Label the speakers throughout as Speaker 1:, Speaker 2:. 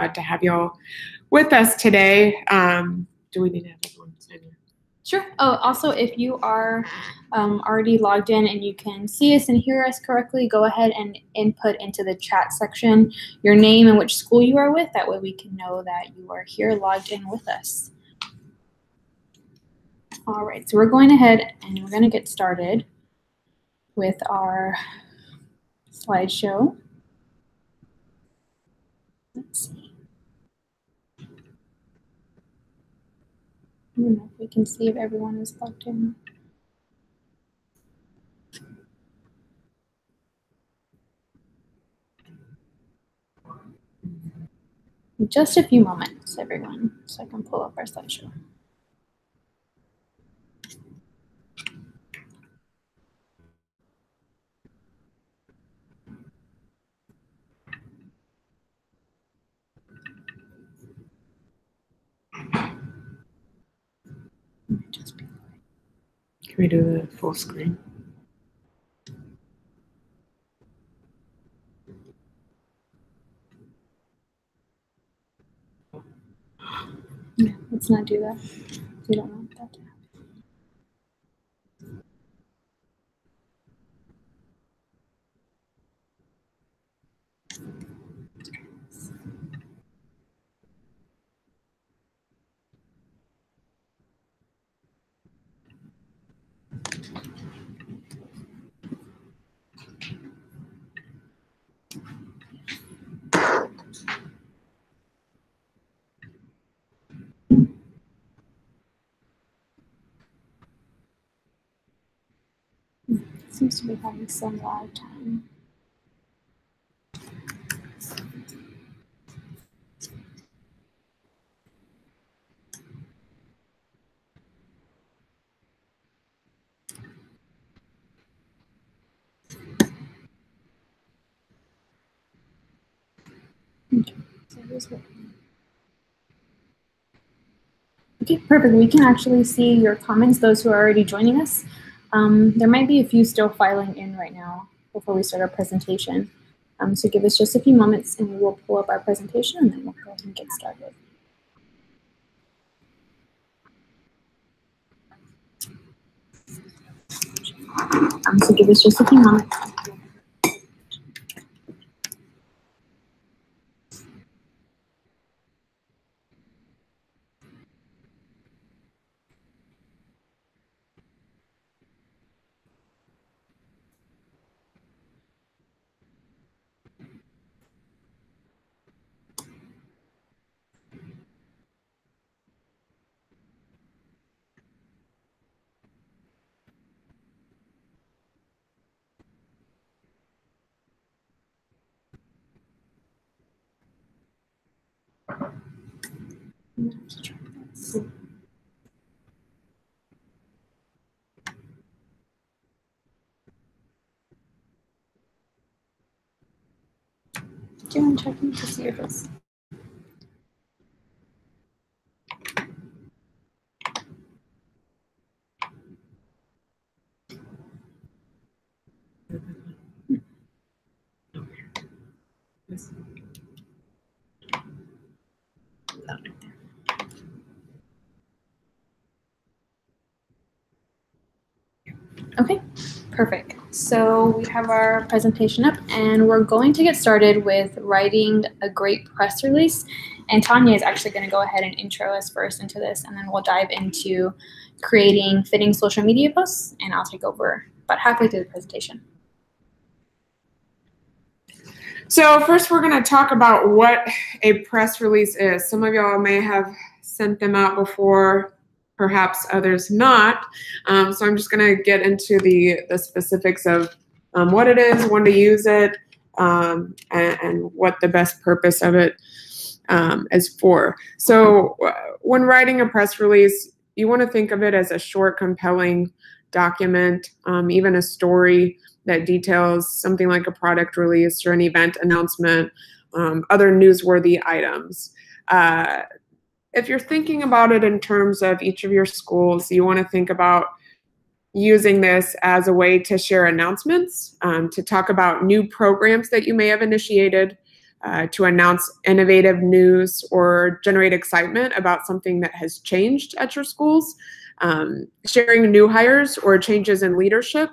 Speaker 1: to have y'all with us today. Do we need to have everyone sign in?
Speaker 2: Sure. Oh, also, if you are already logged in and you can see us and hear us correctly, go ahead and input into the chat section your name and which school you are with. That way we can know that you are here logged in with us. All right, so we're going ahead and we're going to get started with our slideshow. Let's see. I don't know if we can see if everyone is logged in. Just a few moments, everyone, so I can pull up our slideshow.
Speaker 1: Can we do the full screen?
Speaker 2: Yeah, let's not do that. We don't want that to happen. Seems to be having some lag time. Okay, so here's what. Okay, perfect. We can actually see your comments, those who are already joining us. There might be a few still filing in right now before we start our presentation. So give us just a few moments and we will pull up our presentation and then we'll go ahead and get started. So give us just a few moments. Do you want to check in to see if it's... Okay, perfect. So we have our presentation up and we're going to get started with writing a great press release. And Tanya is actually going to go ahead and intro us first into this, and then we'll dive into creating fitting social media posts, and I'll take over about halfway through the presentation.
Speaker 1: So first we're going to talk about what a press release is. Some of y'all may have sent them out before, perhaps others not. So I'm just going to get into the specifics of what it is, when to use it, and what the best purpose of it is for. So when writing a press release, you want to think of it as a short, compelling document, even a story that details something like a product release or an event announcement, other newsworthy items. If you're thinking about it in terms of each of your schools, you want to think about using this as a way to share announcements, to talk about new programs that you may have initiated, to announce innovative news or generate excitement about something that has changed at your schools, sharing new hires or changes in leadership,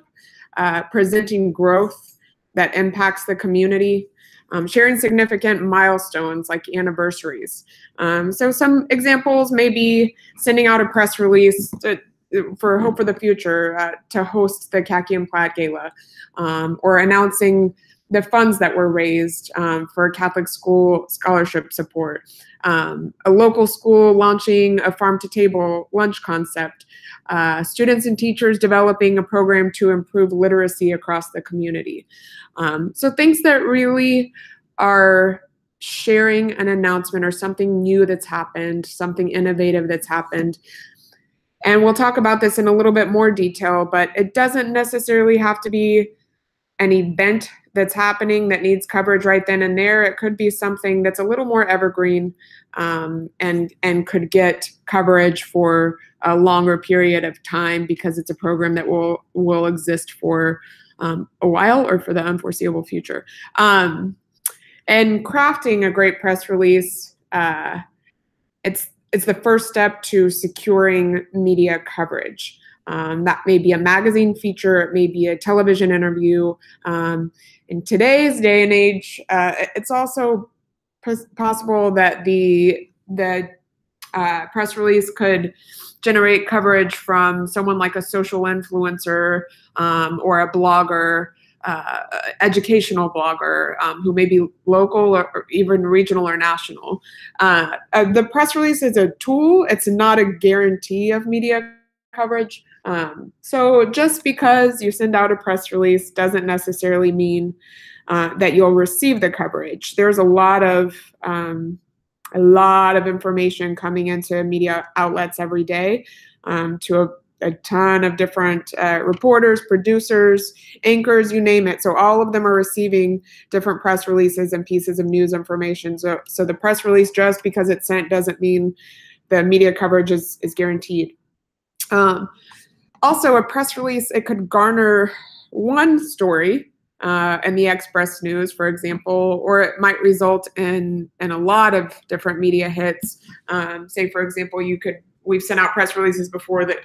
Speaker 1: presenting growth that impacts the community, sharing significant milestones like anniversaries. So some examples may be sending out a press release for Hope for the Future to host the Khaki and Plaid Gala, or announcing the funds that were raised for Catholic school scholarship support, a local school launching a farm-to-table lunch concept, students and teachers developing a program to improve literacy across the community. So things that really are sharing an announcement or something new that's happened, something innovative that's happened. And we'll talk about this in a little bit more detail, but it doesn't necessarily have to be an event that's happening that needs coverage right then and there. It could be something that's a little more evergreen, and could get coverage for a longer period of time because it's a program that will exist for a while or for the unforeseeable future. And crafting a great press release, it's the first step to securing media coverage. That may be a magazine feature, it may be a television interview. In today's day and age, it's also possible that the press release could generate coverage from someone like a social influencer, or a blogger, educational blogger, who may be local or even regional or national. The press release is a tool. It's not a guarantee of media coverage. So just because you send out a press release doesn't necessarily mean that you'll receive the coverage. There's a lot of information coming into media outlets every day, to a ton of different reporters, producers, anchors, you name it. So all of them are receiving different press releases and pieces of news information. So the press release, just because it's sent, doesn't mean the media coverage is guaranteed. Also, a press release, it could garner one story in the Express News, for example, or it might result in a lot of different media hits. Say, for example, we've sent out press releases before that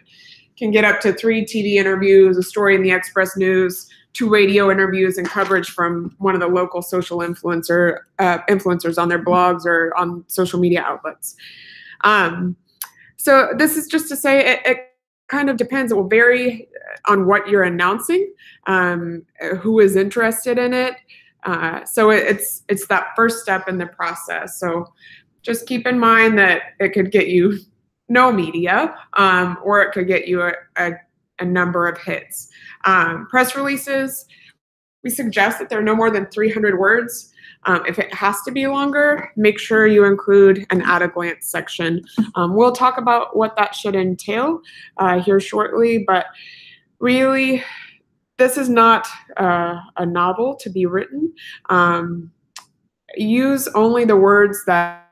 Speaker 1: can get up to 3 TV interviews, a story in the Express News, 2 radio interviews, and coverage from one of the local social influencers on their blogs or on social media outlets. So this is just to say it kind of depends. It will vary on what you're announcing, who is interested in it. So it's that first step in the process. So just keep in mind that it could get you no media, or it could get you a number of hits. Press releases, we suggest that they're no more than 300 words. If it has to be longer, make sure you include an at-a-glance section. We'll talk about what that should entail here shortly, but really, this is not a novel to be written. Use only the words that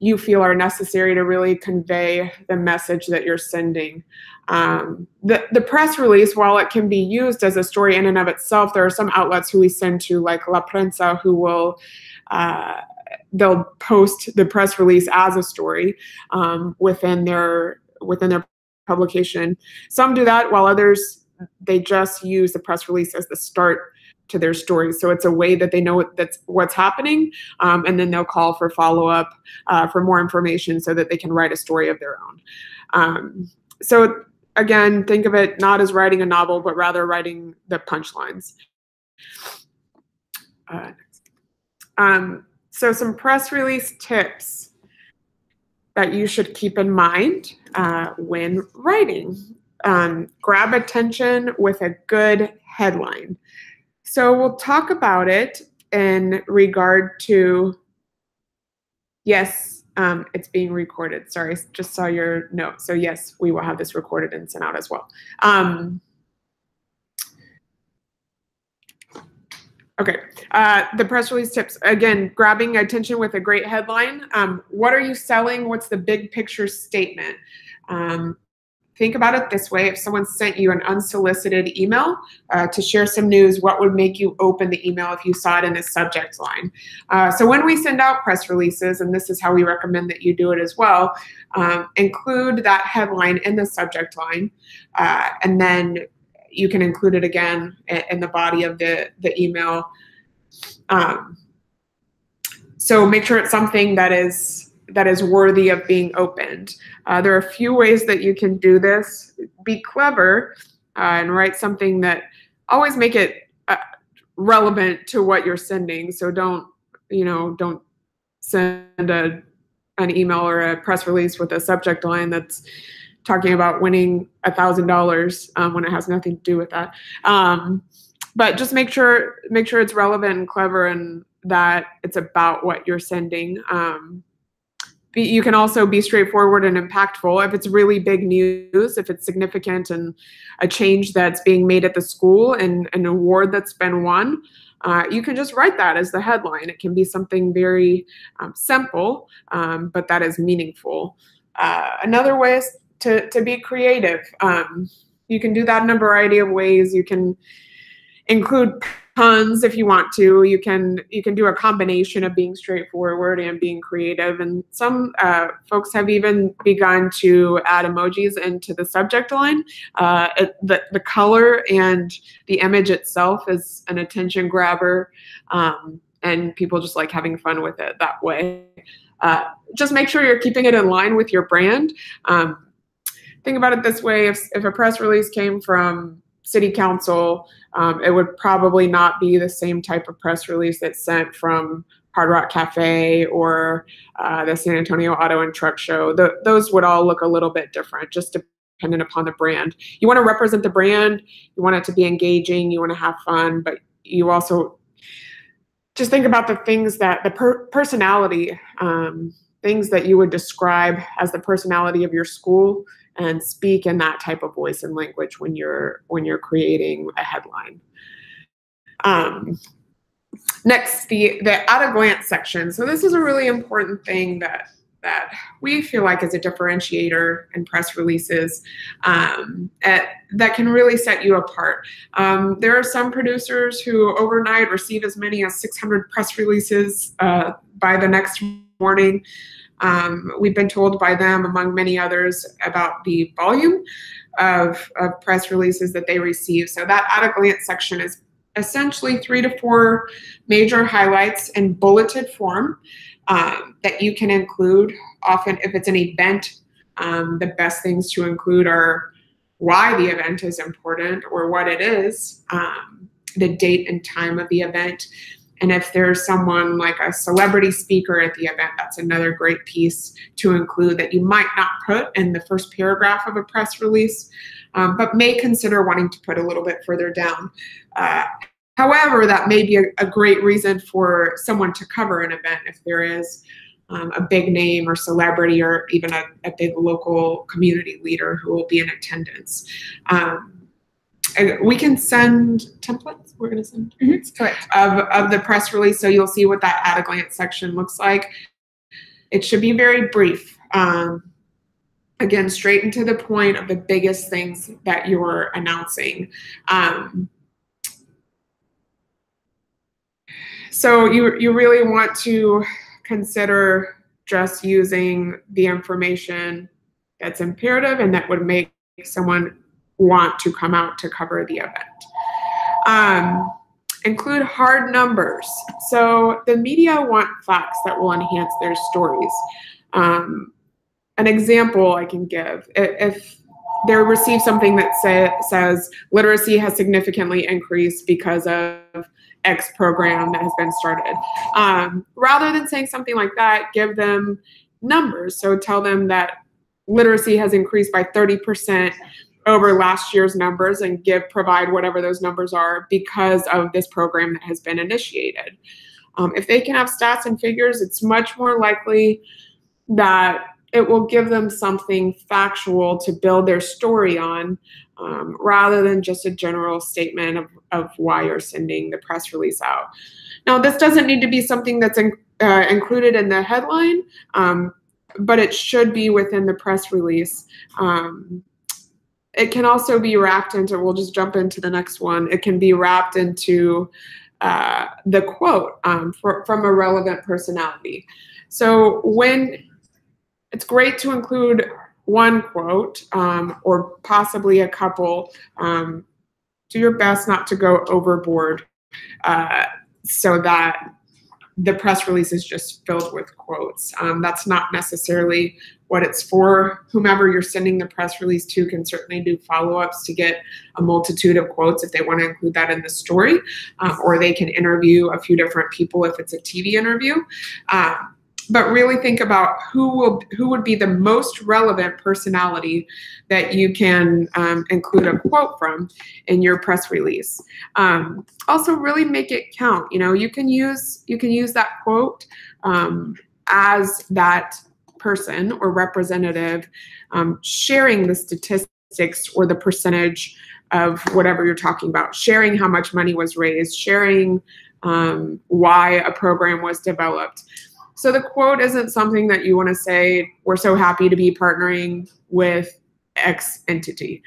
Speaker 1: you feel are necessary to really convey the message that you're sending. The press release, while it can be used as a story in and of itself, there are some outlets who we send to, like La Prensa, who will they'll post the press release as a story within their publication. Some do that, while others, they just use the press release as the start to their story. So it's a way that they know that's what's happening, and then they'll call for follow-up for more information so that they can write a story of their own. So again, think of it not as writing a novel, but rather writing the punchlines. So some press release tips that you should keep in mind when writing. Grab attention with a good headline. So we'll talk about it in regard to, yes, it's being recorded. Sorry, just saw your note. So yes, we will have this recorded and sent out as well. Okay, the press release tips. Again, grabbing attention with a great headline. What are you selling? What's the big picture statement? think about it this way. If someone sent you an unsolicited email to share some news, what would make you open the email if you saw it in the subject line? So when we send out press releases, and this is how we recommend that you do it as well, include that headline in the subject line, and then you can include it again in the body of the email. So make sure it's something that is worthy of being opened. There are a few ways that you can do this. Be clever and write something that always make it relevant to what you're sending. So don't send an email or a press release with a subject line that's talking about winning $1,000 when it has nothing to do with that. But just make sure it's relevant and clever, and that it's about what you're sending. You can also be straightforward and impactful. If it's really big news, if it's significant and a change that's being made at the school and an award that's been won, you can just write that as the headline. It can be something very simple, but that is meaningful. Another way is to be creative. You can do that in a variety of ways. You can include puns if you want to. You can do a combination of being straightforward and being creative. And some folks have even begun to add emojis into the subject line. The color and the image itself is an attention grabber, and people just like having fun with it that way. Just make sure you're keeping it in line with your brand. Think about it this way: if a press release came from City Council, it would probably not be the same type of press release that's sent from Hard Rock Cafe or the San Antonio Auto and Truck Show. Those would all look a little bit different, just dependent upon the brand. You want to represent the brand, you want it to be engaging, you want to have fun, but you also just think about the things that the personality, things that you would describe as the personality of your school, and speak in that type of voice and language when you're creating a headline. Next, the at a glance section. So this is a really important thing that we feel like is a differentiator in press releases that can really set you apart. There are some producers who overnight receive as many as 600 press releases by the next morning. We've been told by them, among many others, about the volume of press releases that they receive. So that at a glance section is essentially 3 to 4 major highlights in bulleted form that you can include. Often, if it's an event, the best things to include are why the event is important or what it is, the date and time of the event. And if there's someone like a celebrity speaker at the event, that's another great piece to include that you might not put in the first paragraph of a press release, but may consider wanting to put a little bit further down. However, that may be a great reason for someone to cover an event if there is a big name or celebrity or even a big local community leader who will be in attendance. We can send templates. We're going to send templates of the press release, so you'll see what that at a glance section looks like. It should be very brief. Again, straight into the point of the biggest things that you're announcing. So you really want to consider just using the information that's imperative and that would make someone want to come out to cover the event. Include hard numbers. So the media want facts that will enhance their stories. An example I can give, if they receive something that says literacy has significantly increased because of X program that has been started. Rather than saying something like that, give them numbers. So tell them that literacy has increased by 30% over last year's numbers, and provide whatever those numbers are because of this program that has been initiated. If they can have stats and figures, it's much more likely that it will give them something factual to build their story on, rather than just a general statement of why you're sending the press release out. Now, this doesn't need to be something that's included in the headline, but it should be within the press release. it can also be wrapped into, we'll just jump into the next one. It can be wrapped into the quote from a relevant personality. So when it's great to include one quote or possibly a couple, do your best not to go overboard so that the press release is just filled with quotes. That's not necessarily what it's for. Whomever you're sending the press release to can certainly do follow-ups to get a multitude of quotes if they want to include that in the story, or they can interview a few different people if it's a TV interview. But really think about who would be the most relevant personality that you can include a quote from in your press release. Also, really make it count. You can use that quote as that person or representative sharing the statistics or the percentage of whatever you're talking about, sharing how much money was raised, sharing why a program was developed. So the quote isn't something that you want to say, we're so happy to be partnering with X entity.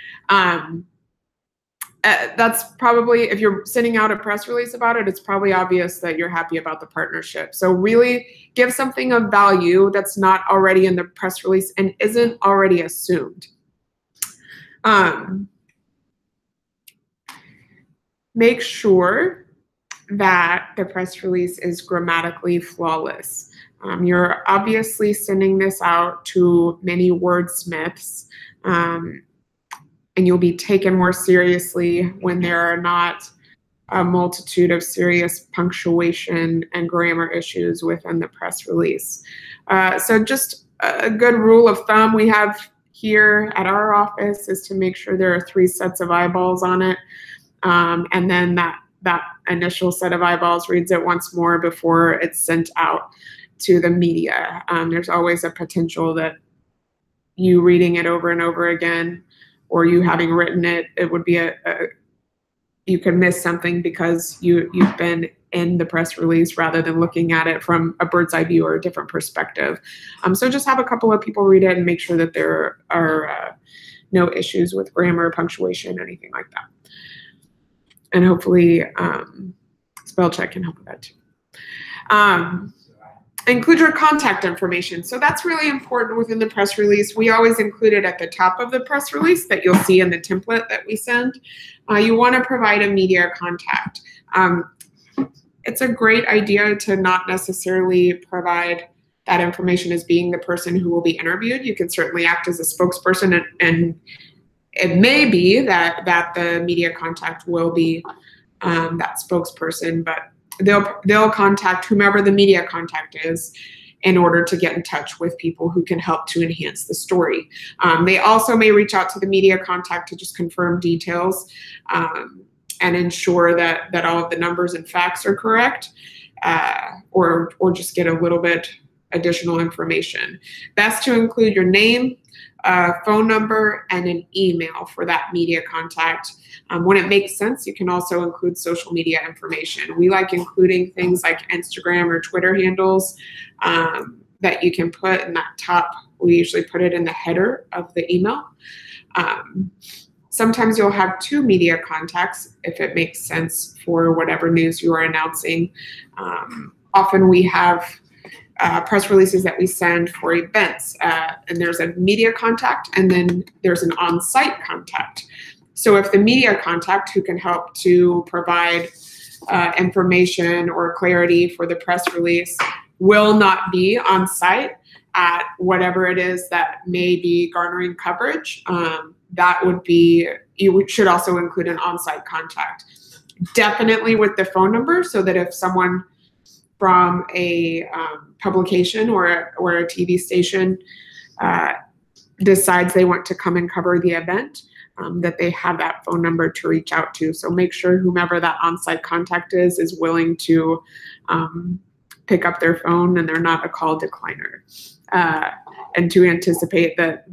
Speaker 1: That's probably, if you're sending out a press release about it, it's probably obvious that you're happy about the partnership. So really give something of value that's not already in the press release and isn't already assumed. Make sure that the press release is grammatically flawless. You're obviously sending this out to many wordsmiths, and you'll be taken more seriously when there are not a multitude of serious punctuation and grammar issues within the press release. So just a good rule of thumb we have here at our office is to make sure there are 3 sets of eyeballs on it, and then that initial set of eyeballs reads it once more before it's sent out to the media. There's always a potential that you reading it over and over again, or you having written it, it would be you could miss something because you've been in the press release rather than looking at it from a bird's eye view or a different perspective. So just have a couple of people read it and make sure that there are no issues with grammar, punctuation, anything like that. And hopefully spell check can help with that too. Include your contact information. So that's really important within the press release. We always include it at the top of the press release that you'll see in the template that we send. You want to provide a media contact. It's a great idea to not necessarily provide that information as being the person who will be interviewed. You can certainly act as a spokesperson, and it may be that the media contact will be that spokesperson, but they'll contact whomever the media contact is in order to get in touch with people who can help to enhance the story. They also may reach out to the media contact to just confirm details and ensure that all of the numbers and facts are correct, or just get a little bit additional information. Best to include your name, phone number, and an email for that media contact. When it makes sense, you can also include social media information. We like including things like Instagram or Twitter handles that you can put in that top. We usually put it in the header of the email. Sometimes you'll have 2 media contacts if it makes sense for whatever news you are announcing. Often we have press releases that we send for events, and there's a media contact and then there's an on-site contact. So if the media contact who can help to provide information or clarity for the press release will not be on site at whatever it is that may be garnering coverage, that would be, you should also include an on-site contact. Definitely with the phone number, so that if someone from a publication or a TV station decides they want to come and cover the event, that they have that phone number to reach out to. So make sure whomever that on-site contact is willing to pick up their phone and they're not a call decliner, and to anticipate that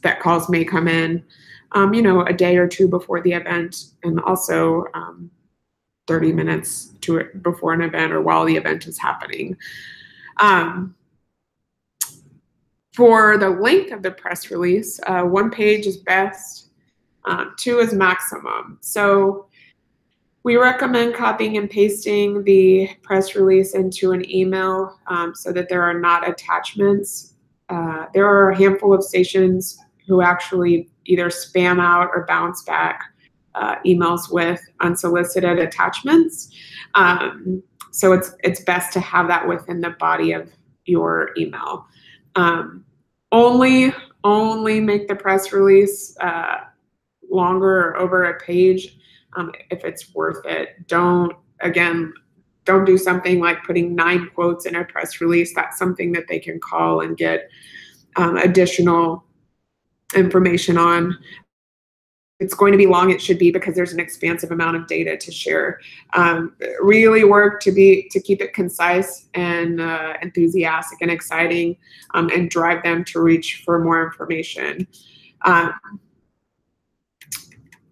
Speaker 1: that calls may come in, a day or 2 before the event, and also 30 minutes before an event or while the event is happening. For the length of the press release, 1 page is best, 2 is maximum. So we recommend copying and pasting the press release into an email so that there are not attachments. There are a handful of stations who actually either spam out or bounce back emails with unsolicited attachments. So it's best to have that within the body of your email. Only make the press release longer or over a page if it's worth it. Don't do something like putting 9 quotes in a press release. That's something that they can call and get additional information on. It's going to be long, it should be, because there's an expansive amount of data to share. Really work to keep it concise and enthusiastic and exciting, and drive them to reach for more information.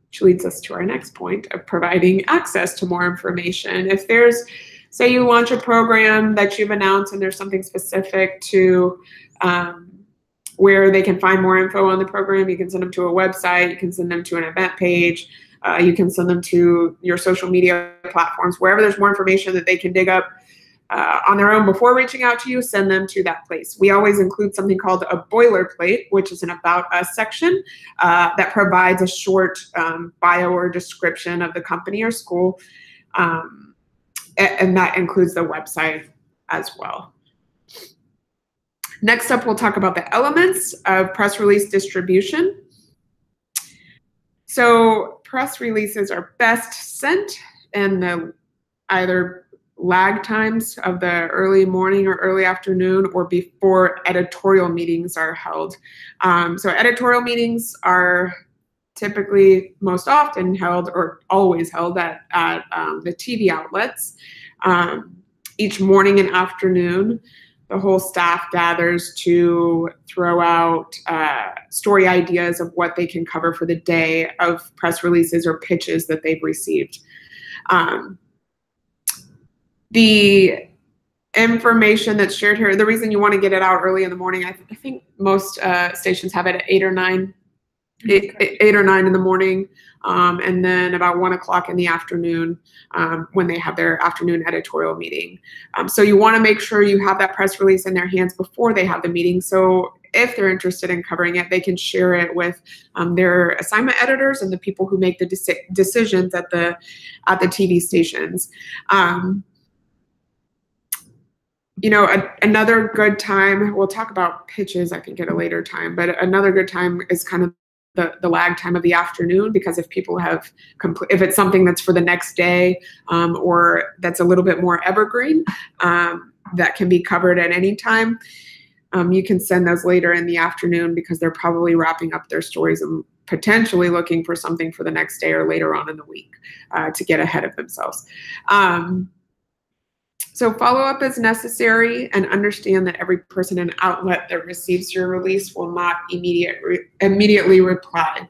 Speaker 1: Which leads us to our next point of providing access to more information. If there's, say you launch a program that you've announced and there's something specific to where they can find more info on the program, you can send them to a website, you can send them to an event page, you can send them to your social media platforms, wherever there's more information that they can dig up on their own before reaching out to you, send them to that place. We always include something called a boilerplate, which is an About Us section that provides a short bio or description of the company or school, and that includes the website as well. Next up, we'll talk about the elements of press release distribution. So press releases are best sent in the either lag times of the early morning or early afternoon or before editorial meetings are held. So editorial meetings are typically most often held or always held at the TV outlets. Each morning and afternoon, the whole staff gathers to throw out story ideas of what they can cover for the day of press releases or pitches that they've received. The information that's shared here, the reason you want to get it out early in the morning, I think most stations have it at 8 or 9 in the morning, and then about 1 o'clock in the afternoon when they have their afternoon editorial meeting. So you want to make sure you have that press release in their hands before they have the meeting. So if they're interested in covering it, they can share it with their assignment editors and the people who make the decisions at the TV stations. You know, another good time, we'll talk about pitches, I think, at a later time, but another good time is kind of the lag time of the afternoon, because if people have, if it's something that's for the next day or that's a little bit more evergreen, that can be covered at any time, you can send those later in the afternoon because they're probably wrapping up their stories and potentially looking for something for the next day or later on in the week to get ahead of themselves. So follow-up is necessary, and understand that every person and outlet that receives your release will not immediately reply.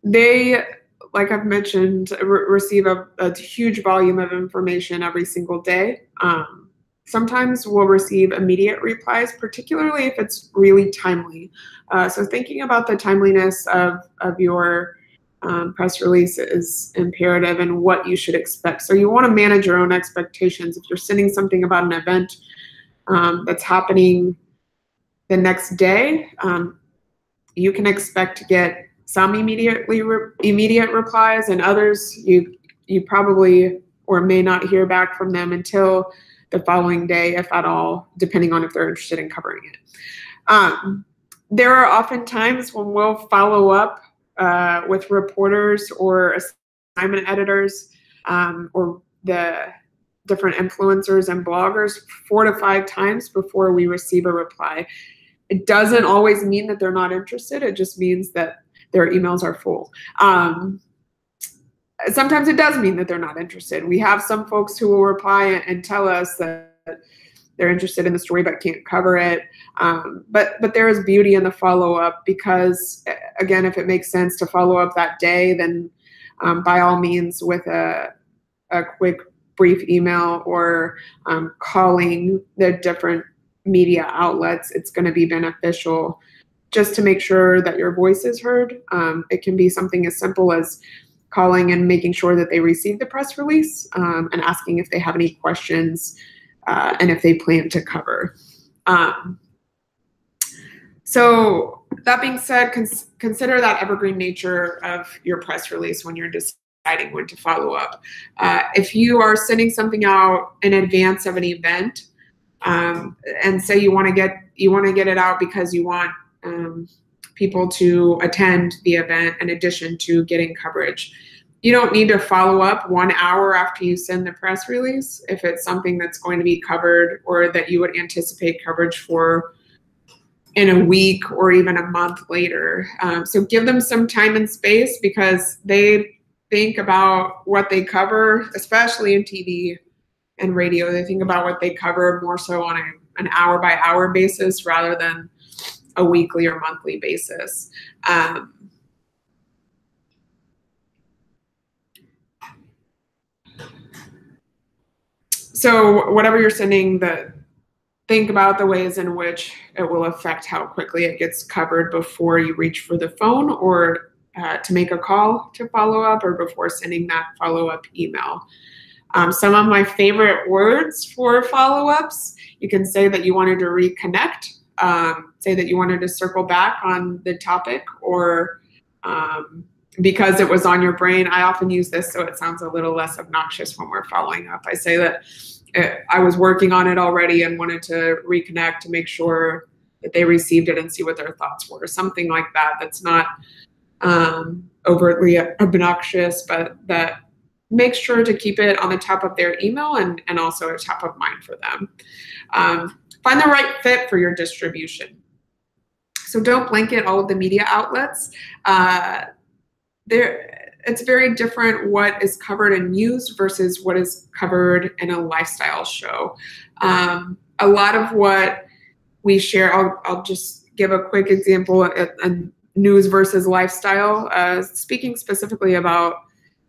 Speaker 1: They, like I've mentioned, receive a huge volume of information every single day. Sometimes we'll receive immediate replies, particularly if it's really timely. So thinking about the timeliness of your press release is imperative, and what you should expect. So you want to manage your own expectations. If you're sending something about an event that's happening the next day, you can expect to get some immediate replies, and others you probably or may not hear back from them until the following day, if at all, depending on if they're interested in covering it. There are often times when we'll follow up with reporters or assignment editors or the different influencers and bloggers 4 to 5 times before we receive a reply. It doesn't always mean that they're not interested. It just means that their emails are full. Sometimes it does mean that they're not interested. We have some folks who will reply and tell us that they're interested in the story but can't cover it. But there is beauty in the follow-up, because, again, if it makes sense to follow up that day, then by all means, with a quick, brief email or calling the different media outlets, it's going to be beneficial just to make sure that your voice is heard. It can be something as simple as calling and making sure that they receive the press release, and asking if they have any questions, and if they plan to cover. So that being said, consider that evergreen nature of your press release when you're deciding when to follow up. If you are sending something out in advance of an event, and say you want to get it out because you want people to attend the event in addition to getting coverage, you don't need to follow up 1 hour after you send the press release if it's something that's going to be covered or that you would anticipate coverage for in a week or even a month later. So give them some time and space, because they think about what they cover, especially in TV and radio. They think about what they cover more so on an hour-by-hour basis rather than a weekly or monthly basis. So whatever you're sending, think about the ways in which it will affect how quickly it gets covered before you reach for the phone or to make a call to follow up, or before sending that follow-up email. Some of my favorite words for follow-ups: you can say that you wanted to reconnect, say that you wanted to circle back on the topic, or because it was on your brain. I often use this so it sounds a little less obnoxious when we're following up. I say that I was working on it already and wanted to reconnect to make sure that they received it and see what their thoughts were. Something like that, that's not overtly obnoxious, but that makes sure to keep it on the top of their email and also top of mind for them. Find the right fit for your distribution. So don't blanket all of the media outlets. It's very different what is covered in news versus what is covered in a lifestyle show. A lot of what we share, I'll just give a quick example in news versus lifestyle, speaking specifically about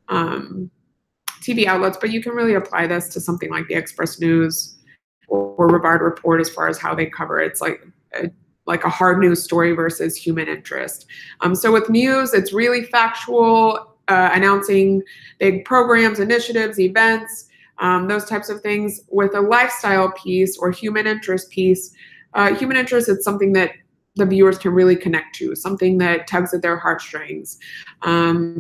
Speaker 1: TV outlets, but you can really apply this to something like the Express News or Rivard Report as far as how they cover it. It's like a hard news story versus human interest. So with news, it's really factual, announcing big programs, initiatives, events, those types of things. With a lifestyle piece or human interest piece, human interest is something that the viewers can really connect to, something that tugs at their heartstrings,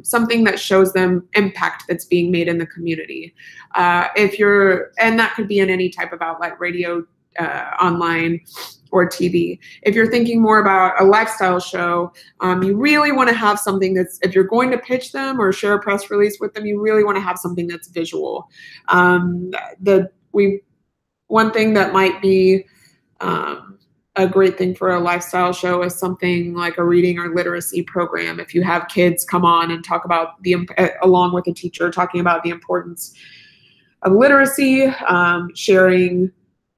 Speaker 1: something that shows them impact that's being made in the community. And that could be in any type of outlet, radio, online, or TV. If you're thinking more about a lifestyle show, you really want to have something that's, if you're going to pitch them or share a press release with them, you really want to have something that's visual. One thing that might be a great thing for a lifestyle show is something like a reading or literacy program. If you have kids come on and talk about along with a teacher, talking about the importance of literacy, sharing.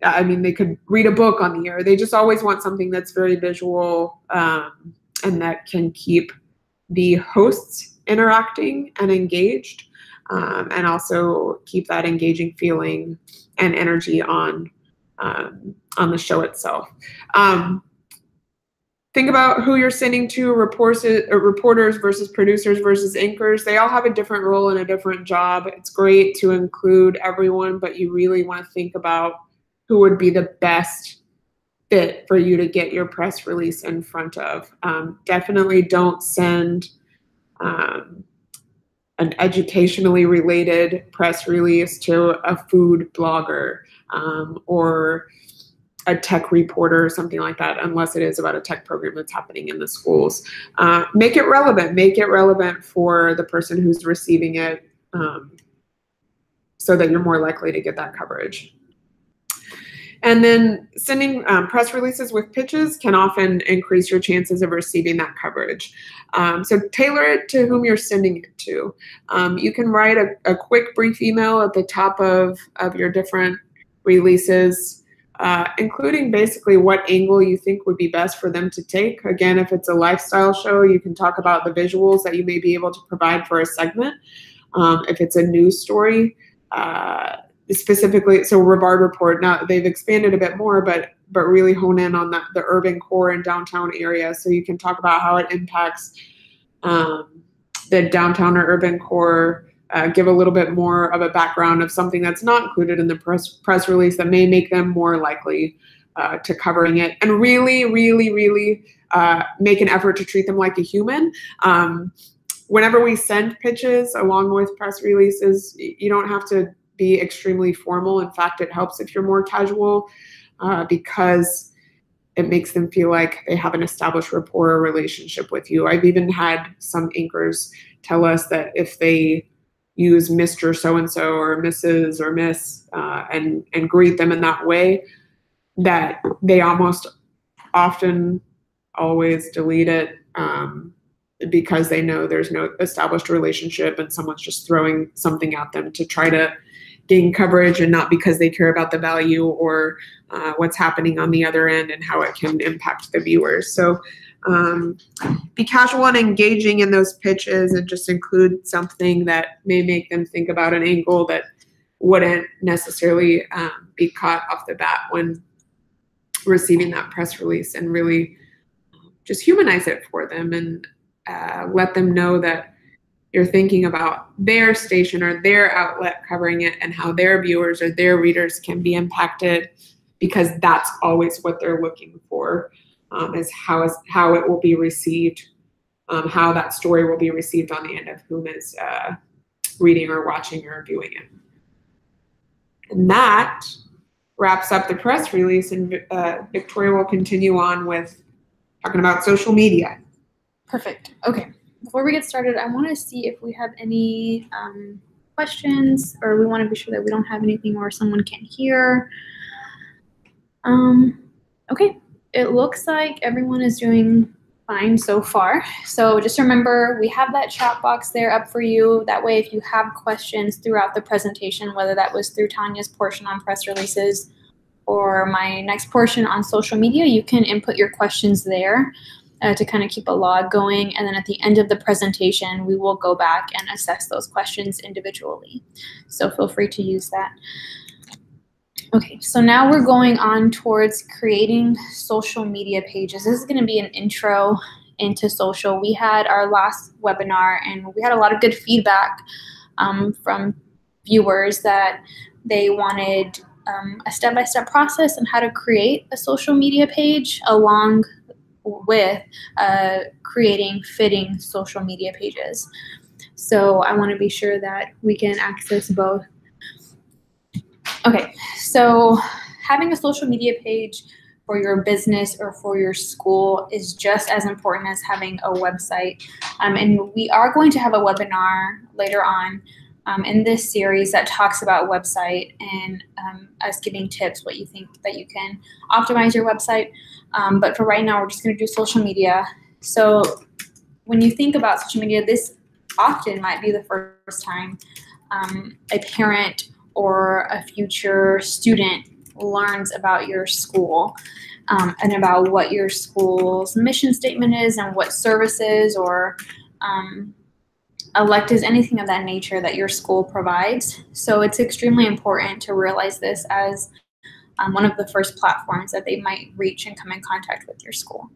Speaker 1: I mean, they could read a book on the air. They just always want something that's very visual, and that can keep the hosts interacting and engaged, and also keep that engaging feeling and energy on the show itself. Think about who you're sending to: reporters versus producers versus anchors. They all have a different role and a different job. It's great to include everyone, but you really want to think about who would be the best fit for you to get your press release in front of. Definitely don't send an educationally related press release to a food blogger or a tech reporter or something like that, unless it is about a tech program that's happening in the schools. Make it relevant. Make it relevant for the person who's receiving it, so that you're more likely to get that coverage. And then sending press releases with pitches can often increase your chances of receiving that coverage. So tailor it to whom you're sending it to. You can write a quick, brief email at the top of your different releases, including basically what angle you think would be best for them to take. Again, if it's a lifestyle show, you can talk about the visuals that you may be able to provide for a segment. If it's a news story, specifically, so Rivard Report, now they've expanded a bit more, but really hone in on the urban core and downtown area. So you can talk about how it impacts the downtown or urban core, give a little bit more of a background of something that's not included in the press release that may make them more likely to covering it, and really, really, really make an effort to treat them like a human. Whenever we send pitches along with press releases, you don't have to be extremely formal. In fact, it helps if you're more casual because it makes them feel like they have an established rapport or relationship with you. I've even had some anchors tell us that if they use Mr. So-and-so or Mrs. or Miss and greet them in that way, that they almost often always delete it because they know there's no established relationship and someone's just throwing something at them to try to gain coverage, and not because they care about the value or what's happening on the other end and how it can impact the viewers. So be casual and engaging in those pitches, and just include something that may make them think about an angle that wouldn't necessarily be caught off the bat when receiving that press release, and really just humanize it for them and let them know that you're thinking about their station or their outlet covering it and how their viewers or their readers can be impacted, because that's always what they're looking for, is how it will be received, how that story will be received on the end of whom is reading or watching or viewing it. And that wraps up the press release, and Victoria will continue on with talking about social media.
Speaker 2: Perfect. Okay. Before we get started, I want to see if we have any questions, or we want to be sure that we don't have anything where someone can't hear. Okay. It looks like everyone is doing fine so far. So just remember, we have that chat box there up for you. That way, if you have questions throughout the presentation, whether that was through Tanya's portion on press releases or my next portion on social media, you can input your questions there to kind of keep a log going. And then at the end of the presentation, we will go back and assess those questions individually. So feel free to use that. Okay, so now we're going on towards creating social media pages. This is going to be an intro into social. We had our last webinar, and we had a lot of good feedback from viewers that they wanted a step-by-step process on how to create a social media page, along with creating fitting social media pages. So I want to be sure that we can access both. Okay, so having a social media page for your business or for your school is just as important as having a website. And we are going to have a webinar later on in this series that talks about website and us giving tips, what you think that you can optimize your website. But for right now, we're just going to do social media. So when you think about social media, this often might be the first time a parent or a future student learns about your school and about what your school's mission statement is and what services or electives, anything of that nature that your school provides. So it's extremely important to realize this as one of the first platforms that they might reach and come in contact with your school.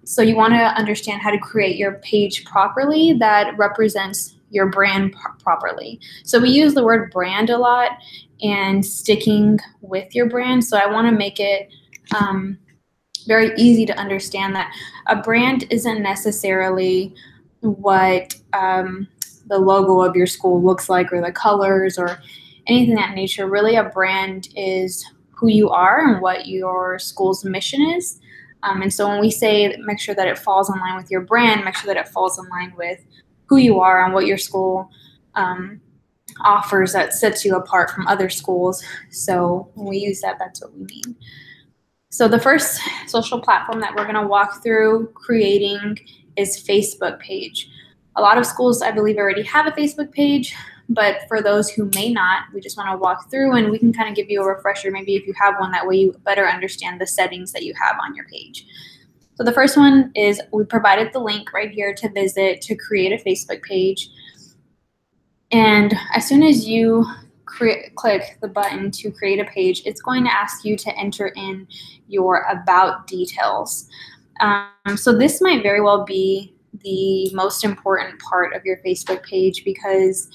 Speaker 2: So you want to understand how to create your page properly that represents your brand properly. So we use the word brand a lot and sticking with your brand. So I want to make it very easy to understand that a brand isn't necessarily what the logo of your school looks like or the colors or anything of that nature. Really, a brand is who you are and what your school's mission is. And so when we say make sure that it falls in line with your brand, make sure that it falls in line with who you are and what your school offers that sets you apart from other schools. So when we use that, that's what we mean. So the first social platform that we're going to walk through creating is Facebook page. A lot of schools, I believe, already have a Facebook page, but for those who may not, we just want to walk through and we can kind of give you a refresher, maybe if you have one, that way you better understand the settings that you have on your page. So the first one is we provided the link right here to visit to create a Facebook page. And as soon as you click the button to create a page, it's going to ask you to enter in your about details. So this might very well be the most important part of your Facebook page, because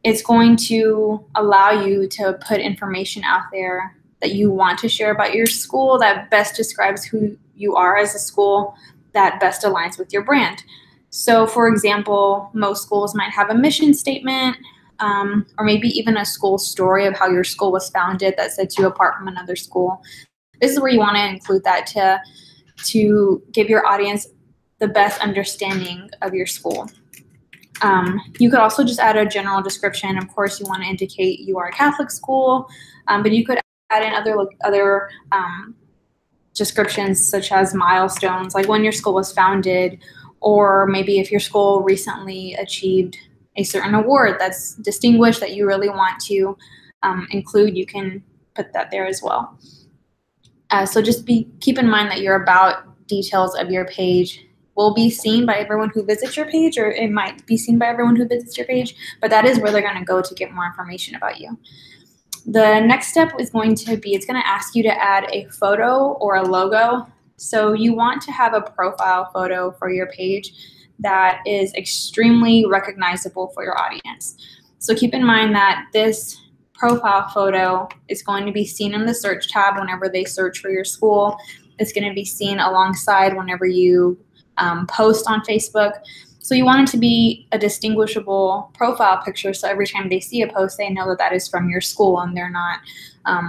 Speaker 2: it's going to allow you to put information out there that you want to share about your school that best describes who you are as a school, that best aligns with your brand. So for example, most schools might have a mission statement, or maybe even a school story of how your school was founded that sets you apart from another school. This is where you want to include that to give your audience the best understanding of your school. You could also just add a general description. Of course, you want to indicate you are a Catholic school, but you could add in other descriptions, such as milestones, like when your school was founded, or maybe if your school recently achieved a certain award that's distinguished that you really want to include, you can put that there as well. So just keep in mind that your about details of your page will be seen by everyone who visits your page, or it might be seen by everyone who visits your page, but that is where they're going to go to get more information about you. The next step is going to be, it's going to ask you to add a photo or a logo. So you want to have a profile photo for your page that is extremely recognizable for your audience. So keep in mind that this profile photo is going to be seen in the search tab whenever they search for your school. It's going to be seen alongside whenever you post on Facebook. So you want it to be a distinguishable profile picture, so every time they see a post, they know that that is from your school and they're not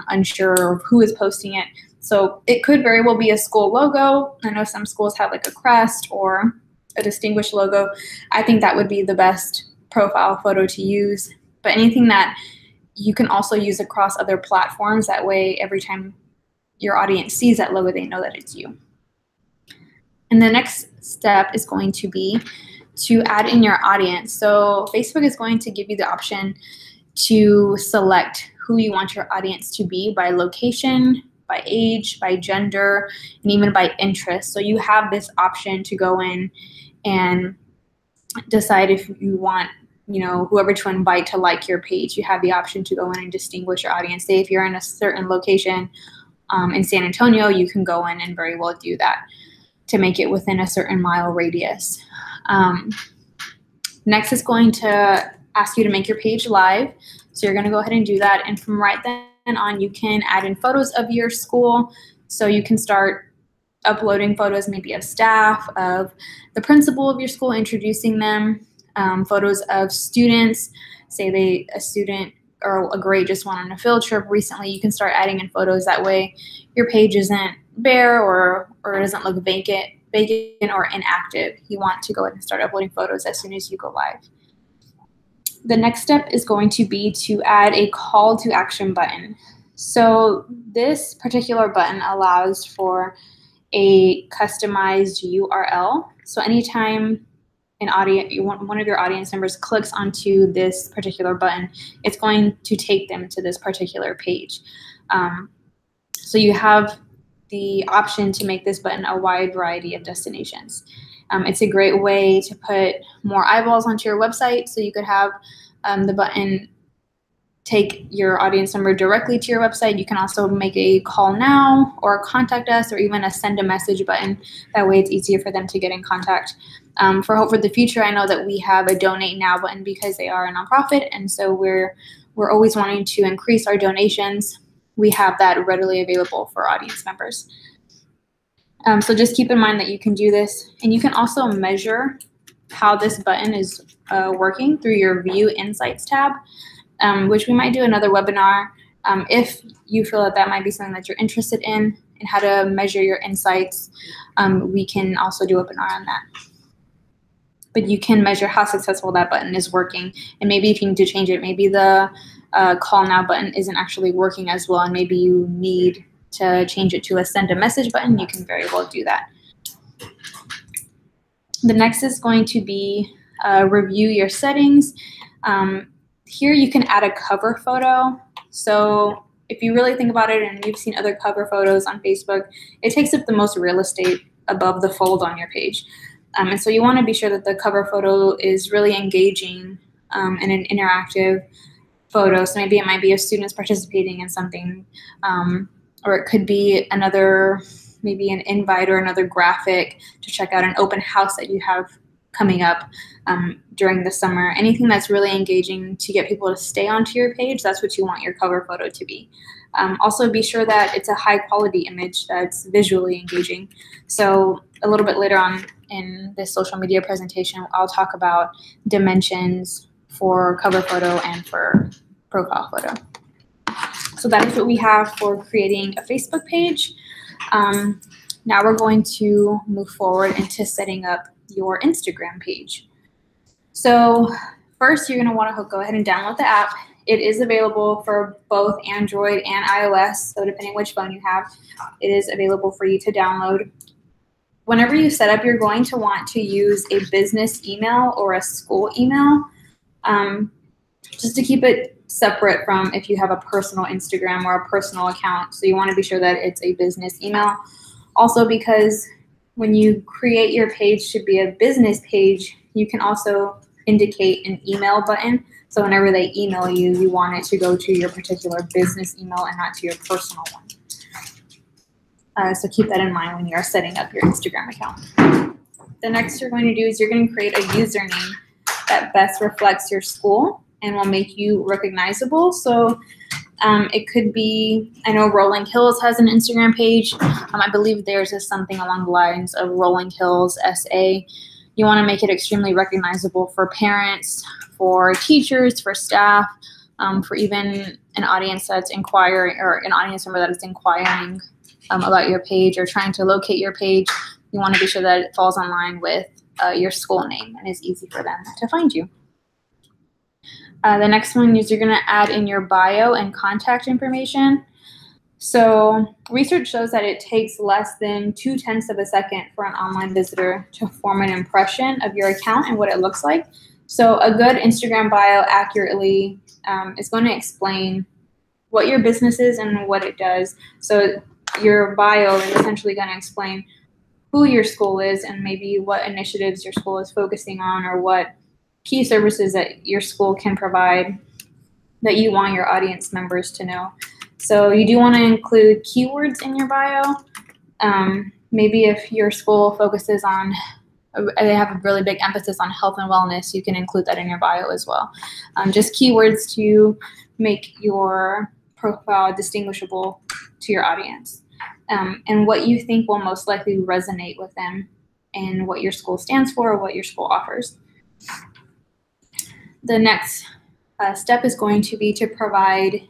Speaker 2: unsure of who is posting it. So it could very well be a school logo. I know some schools have like a crest or a distinguished logo. I think that would be the best profile photo to use, but anything that you can also use across other platforms, that way every time your audience sees that logo, they know that it's you. And the next step is going to be to add in your audience. So Facebook is going to give you the option to select who you want your audience to be by location, by age, by gender, and even by interest. So you have this option to go in and decide if you want, whoever to invite to like your page. You have the option to go in and distinguish your audience. Say if you're in a certain location in San Antonio, you can go in and very well do that to make it within a certain mile radius. Next is going to ask you to make your page live. So you're going to go ahead and do that. And from right then on, you can add in photos of your school. So you can start uploading photos maybe of staff, of the principal of your school, introducing them, photos of students. Say a student or a grade just went on a field trip recently, you can start adding in photos. That way your page isn't bare or doesn't look vacant or inactive. You want to go ahead and start uploading photos as soon as you go live. The next step is going to be to add a call to action button. So this particular button allows for a customized URL. So anytime one of your audience members clicks onto this particular button, it's going to take them to this particular page. So you have the option to make this button a wide variety of destinations. It's a great way to put more eyeballs onto your website, so you could have the button take your audience member directly to your website. You can also make a call now or contact us, or even a send a message button. That way it's easier for them to get in contact. For Hope for the Future, I know that we have a donate now button because they are a nonprofit, and so we're always wanting to increase our donations. We have that readily available for audience members. So just keep in mind that you can do this, and you can also measure how this button is working through your View Insights tab, which we might do another webinar if you feel that might be something that you're interested in, and how to measure your insights. We can also do a webinar on that. But you can measure how successful that button is working, and maybe if you need to change it, maybe the call now button isn't actually working as well, and maybe you need to change it to a send a message button. You can very well do that. The next is going to be review your settings. Here you can add a cover photo. So if you really think about it, and you've seen other cover photos on Facebook, it takes up the most real estate above the fold on your page. And so you want to be sure that the cover photo is really engaging and interactive. photo. So maybe it might be a student's participating in something, or it could be another, maybe an invite or another graphic to check out an open house that you have coming up during the summer. Anything that's really engaging to get people to stay onto your page, that's what you want your cover photo to be. Also, be sure that it's a high quality image that's visually engaging. So a little bit later on in this social media presentation, I'll talk about dimensions for cover photo and for profile photo. So that is what we have for creating a Facebook page. Now we're going to move forward into setting up your Instagram page. So first, you're going to want to go ahead and download the app. It is available for both Android and iOS, so depending which phone you have, it is available for you to download. Whenever you set up, you're going to want to use a business email or a school email, just to keep it separate from if you have a personal Instagram or a personal account. So you want to be sure that it's a business email. Also, because when you create your page to be a business page, you can also indicate an email button. So whenever they email you, you want it to go to your particular business email and not to your personal one. So keep that in mind when you are setting up your Instagram account. The next you're going to do is you're going to create a username that best reflects your school and will make you recognizable. So it could be, I know Rolling Hills has an Instagram page. I believe theirs is something along the lines of Rolling Hills SA. You want to make it extremely recognizable for parents, for teachers, for staff, for even an audience that's inquiring, or an audience member that is inquiring about your page or trying to locate your page. You want to be sure that it falls in line with your school name and is easy for them to find you. The next one is you're going to add in your bio and contact information. So research shows that it takes less than 0.2 of a second for an online visitor to form an impression of your account and what it looks like. So a good Instagram bio accurately is going to explain what your business is and what it does. So your bio is essentially going to explain who your school is and maybe what initiatives your school is focusing on or what key services that your school can provide that you want your audience members to know. So you do want to include keywords in your bio. Maybe if your school focuses on, they have a really big emphasis on health and wellness, you can include that in your bio as well. Just keywords to make your profile distinguishable to your audience. And what you think will most likely resonate with them and what your school stands for or what your school offers. The next step is going to be to provide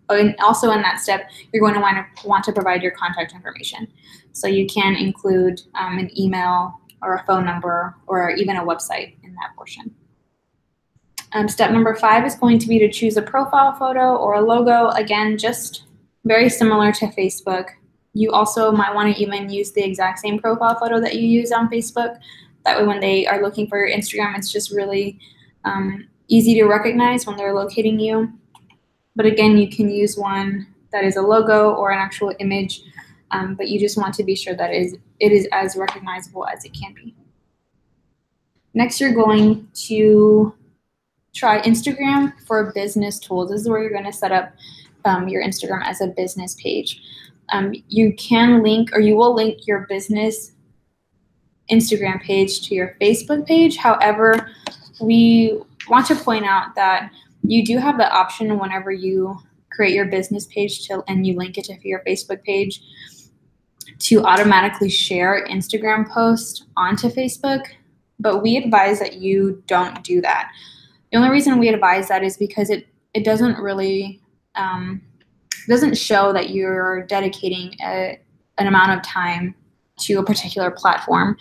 Speaker 2: and also in that step, you're going to want to provide your contact information. So you can include an email or a phone number or even a website in that portion. Step number 5 is going to be to choose a profile photo or a logo. Again, just very similar to Facebook. You also might want to even use the exact same profile photo that you use on Facebook. That way when they are looking for your Instagram, it's just really easy to recognize when they're locating you. But again, you can use one that is a logo or an actual image, but you just want to be sure that it is as recognizable as it can be. Next, you're going to try Instagram for business tools. This is where you're going to set up your Instagram as a business page. You can link, or you will link your business Instagram page to your Facebook page. However, we want to point out that you do have the option whenever you create your business page and you link it to your Facebook page to automatically share Instagram posts onto Facebook, but we advise that you don't do that. The only reason we advise that is because it doesn't really doesn't show that you're dedicating an amount of time to a particular platform,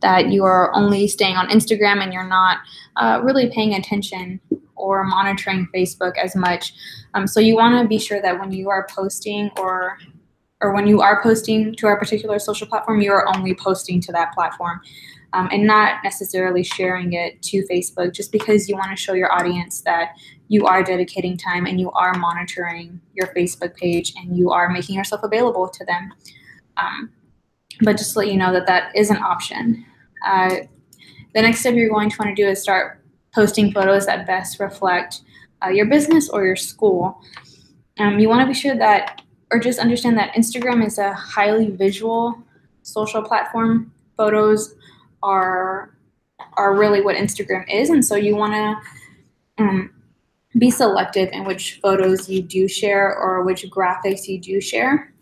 Speaker 2: that you are only staying on Instagram and you're not really paying attention or monitoring Facebook as much. So you want to be sure that when you are posting or when you are posting to our particular social platform, you are only posting to that platform and not necessarily sharing it to Facebook, just because you want to show your audience that you are dedicating time and you are monitoring your Facebook page and you are making yourself available to them. But just to let you know that that is an option. The next step you're going to want to do is start posting photos that best reflect your business or your school. You want to be sure that, or just understand that Instagram is a highly visual social platform. Photos are really what Instagram is, and so you want to be selective in which photos you do share or which graphics you do share.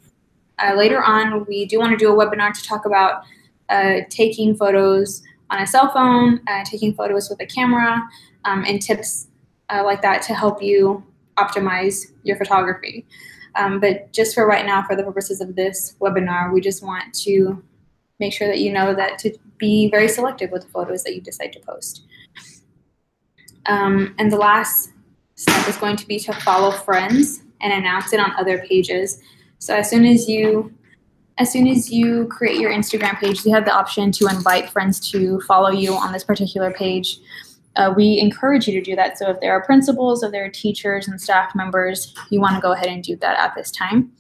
Speaker 2: Later on, we do want to do a webinar to talk about taking photos on a cell phone, taking photos with a camera, and tips like that to help you optimize your photography. But just for right now, for the purposes of this webinar, we just want to make sure that you know that to be very selective with the photos that you decide to post. And the last step is going to be to follow friends and announce it on other pages. So as soon as you create your Instagram page, you have the option to invite friends to follow you on this particular page. We encourage you to do that. So if there are principals, if there are teachers and staff members, you want to go ahead and do that at this time.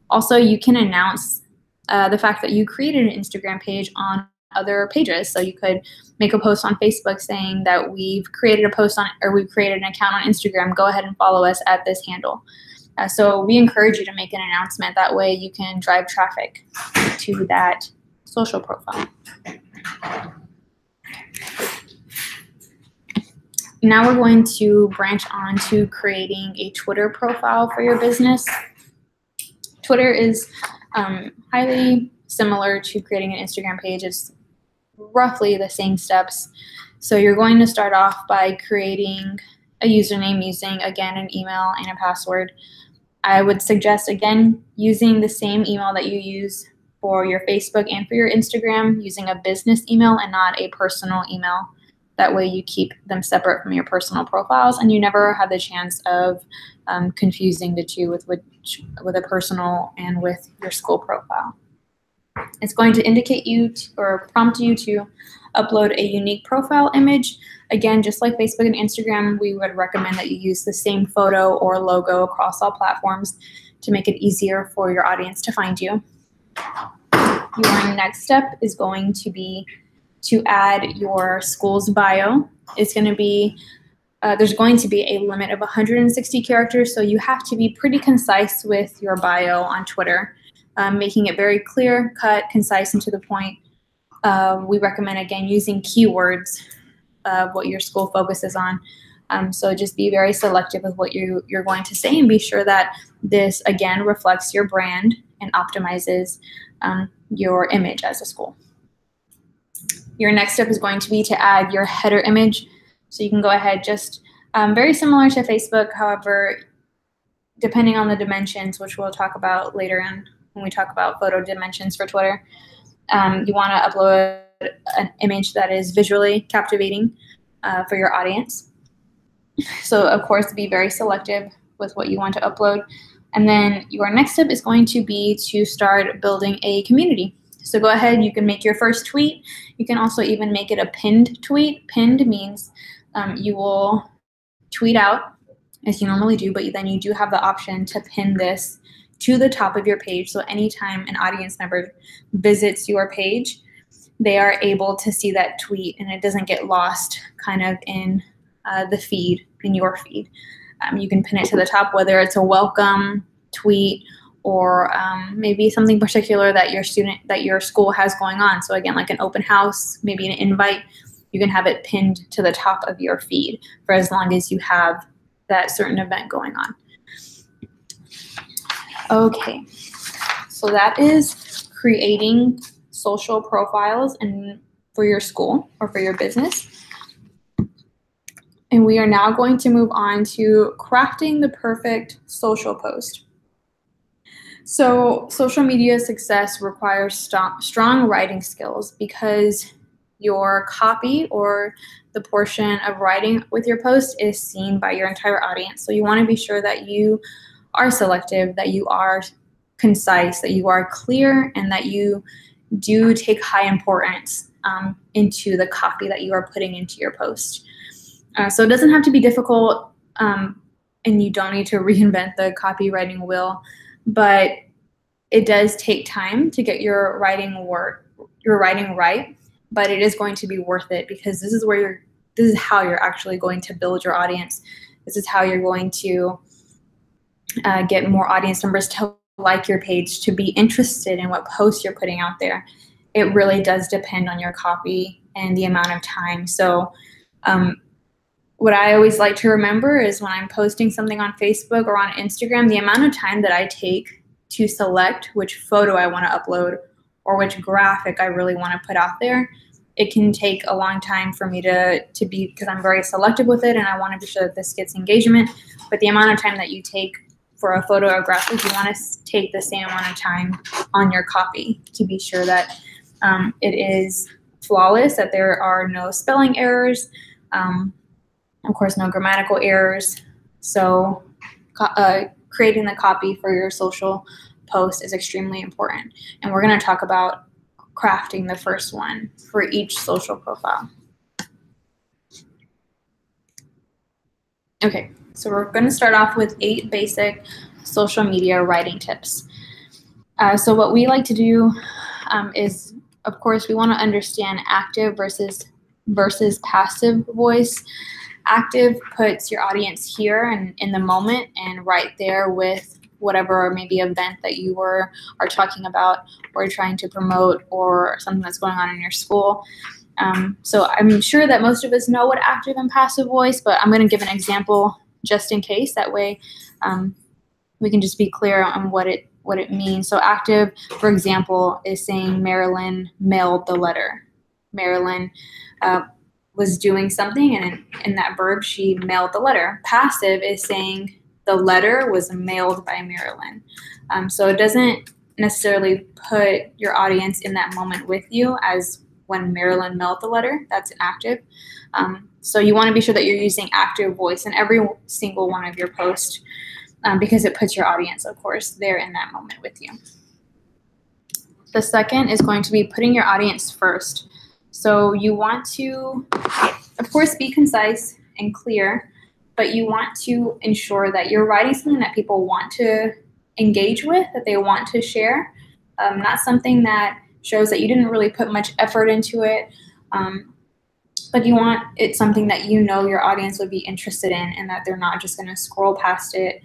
Speaker 2: Also, you can announce the fact that you created an Instagram page on other pages. So you could make a post on Facebook saying that we've created a post on, or we've created an account on Instagram. Go ahead and follow us at this handle. So we encourage you to make an announcement. That way you can drive traffic to that social profile. Now we're going to branch on to creating a Twitter profile for your business. Twitter is highly similar to creating an Instagram page. It's roughly the same steps. So you're going to start off by creating a username using, again, an email and a password. I would suggest, again, using the same email that you use for your Facebook and for your Instagram, using a business email and not a personal email. That way you keep them separate from your personal profiles, and you never have the chance of confusing the two with a personal and with your school profile. It's going to indicate you or prompt you to upload a unique profile image. Again, just like Facebook and Instagram, we would recommend that you use the same photo or logo across all platforms to make it easier for your audience to find you. Your next step is going to be to add your school's bio. It's going to be, there's going to be a limit of 160 characters, so you have to be pretty concise with your bio on Twitter, making it very clear, cut, concise, and to the point. We recommend, again, using keywords of what your school focuses on. So just be very selective with what you're going to say, and be sure that this, again, reflects your brand and optimizes your image as a school. Your next step is going to be to add your header image. So you can go ahead, just very similar to Facebook, however, depending on the dimensions, which we'll talk about later on when we talk about photo dimensions for Twitter, you want to upload an image that is visually captivating for your audience. So of course, be very selective with what you want to upload. And then your next step is going to be to start building a community. So go ahead, you can make your first tweet. You can also even make it a pinned tweet. Pinned means you will tweet out as you normally do, but then you do have the option to pin this to the top of your page. So anytime an audience member visits your page, they are able to see that tweet and it doesn't get lost kind of in the feed, in your feed. You can pin it to the top, whether it's a welcome tweet or maybe something particular that your school has going on. So again, like an open house, maybe an invite, you can have it pinned to the top of your feed for as long as you have that certain event going on. Okay, so that is creating social profiles for your school or for your business. And we are now going to move on to crafting the perfect social post. So social media success requires strong writing skills because your copy or the portion of writing with your post is seen by your entire audience. So you want to be sure that you are selective, that you are concise, that you are clear, and that you do take high importance into the copy that you are putting into your post. So it doesn't have to be difficult, and you don't need to reinvent the copywriting wheel, but it does take time to get your writing right, but it is going to be worth it because this is how you're actually going to build your audience. This is how you're going to get more audience members to like your page, to be interested in what posts you're putting out there. It really does depend on your copy and the amount of time. So what I always like to remember is when I'm posting something on Facebook or on Instagram, the amount of time that I take to select which photo I want to upload or which graphic I really want to put out there. It can take a long time for me to be, because I'm very selective with it and I want to be sure that this gets engagement. But the amount of time that you take for a photo or graphic, you want to take the same amount of time on your copy to be sure that it is flawless, that there are no spelling errors, of course, no grammatical errors. So creating the copy for your social post is extremely important. And we're going to talk about crafting the first one for each social profile. Okay, so we're going to start off with 8 basic social media writing tips. So what we like to do is, of course, we want to understand active versus passive voice. Active puts your audience here and in the moment and right there with whatever maybe event that you are talking about or trying to promote or something that's going on in your school. So I'm sure that most of us know what active and passive voice, but I'm going to give an example just in case. That way we can just be clear on what it means. So active, for example, is saying Marilyn mailed the letter. Marilyn was doing something, and in that verb, she mailed the letter. Passive is saying the letter was mailed by Marilyn. So it doesn't necessarily put your audience in that moment with you as when Marilyn mailed the letter. That's active. So you want to be sure that you're using active voice in every single one of your posts because it puts your audience, of course, there in that moment with you. The second is going to be putting your audience first. So you want to, of course, be concise and clear, but you want to ensure that you're writing something that people want to engage with, that they want to share, not something that shows that you didn't really put much effort into it, but you want it something that you know your audience would be interested in and that they're not just going to scroll past it.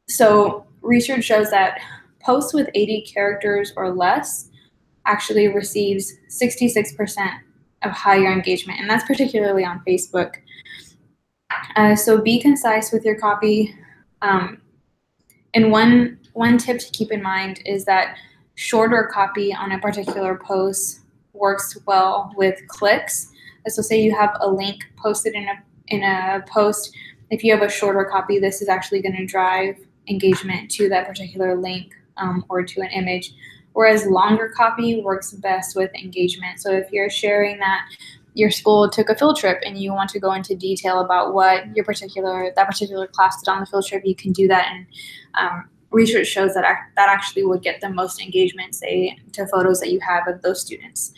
Speaker 2: So research shows that posts with 80 characters or less actually receives 66% of higher engagement, and that's particularly on Facebook. So be concise with your copy. And one tip to keep in mind is that shorter copy on a particular post works well with clicks. So say you have a link posted in a post. If you have a shorter copy, this is actually going to drive engagement to that particular link or to an image. Whereas longer copy works best with engagement. So if you're sharing that your school took a field trip and you want to go into detail about what that particular class did on the field trip, you can do that. And research shows that that actually would get the most engagement, say, to photos that you have of those students.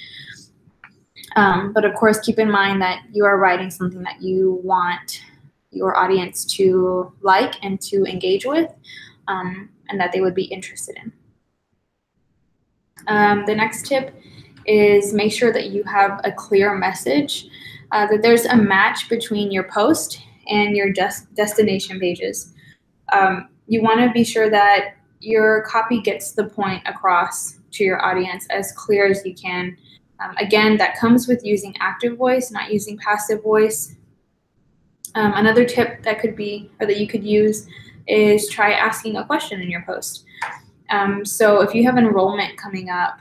Speaker 2: But of course, keep in mind that you are writing something that you want your audience to like and to engage with, and that they would be interested in. The next tip is make sure that you have a clear message, that there's a match between your post and your destination pages. You want to be sure that your copy gets the point across to your audience as clear as you can. Again, that comes with using active voice, not using passive voice. Another tip that you could use is try asking a question in your post. So if you have enrollment coming up,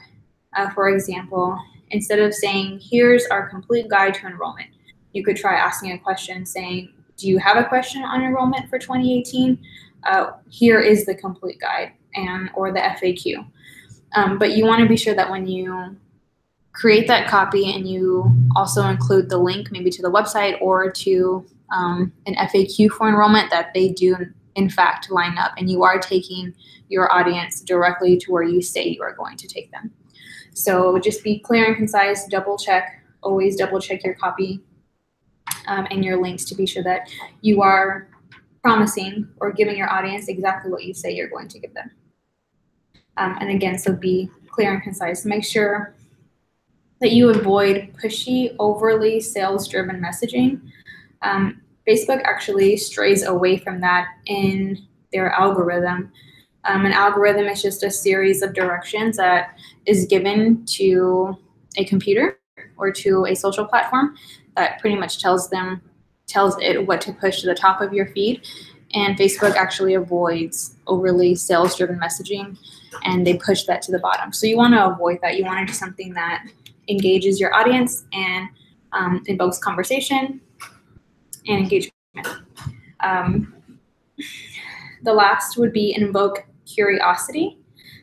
Speaker 2: for example, instead of saying, here's our complete guide to enrollment, you could try asking a question saying, do you have a question on enrollment for 2018? Here is the complete guide or the FAQ. But you want to be sure that when you create that copy and you also include the link maybe to the website or to an FAQ for enrollment, that they do in fact line up and you are taking your audience directly to where you say you are going to take them. So just be clear and concise, always double check your copy and your links to be sure that you are promising or giving your audience exactly what you say you're going to give them. And again, so be clear and concise. Make sure that you avoid pushy, overly sales-driven messaging, Facebook actually strays away from that in their algorithm. An algorithm is just a series of directions that is given to a computer or to a social platform that pretty much tells it what to push to the top of your feed. And Facebook actually avoids overly sales-driven messaging, and they push that to the bottom. So you want to avoid that. You want to do something that engages your audience and invokes conversation and engagement. The last would be invoke curiosity.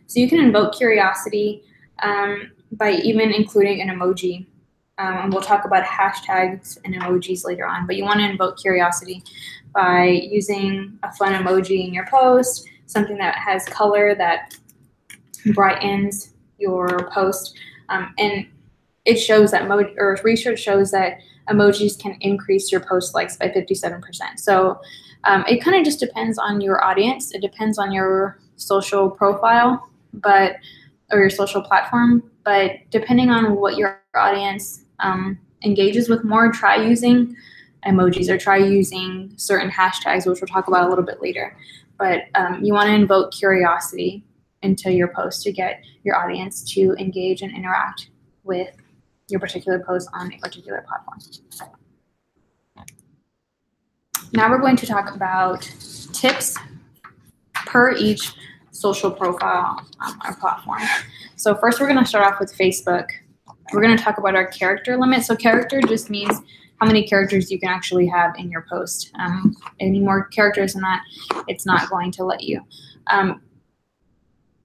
Speaker 2: So you can invoke curiosity by even including an emoji. And we'll talk about hashtags and emojis later on, but you want to invoke curiosity by using a fun emoji in your post, something that has color that brightens your post. And it shows that research shows that emojis can increase your post likes by 57%. So it kind of just depends on your audience. It depends on your social profile, or your social platform. But depending on what your audience engages with more, try using emojis or try using certain hashtags, which we'll talk about a little bit later. But you want to invoke curiosity into your post to get your audience to engage and interact with your particular post on a particular platform. Now we're going to talk about tips per each social profile on our platform. So first we're going to start off with Facebook. We're going to talk about our character limit. So character just means how many characters you can actually have in your post. Any more characters than that, it's not going to let you.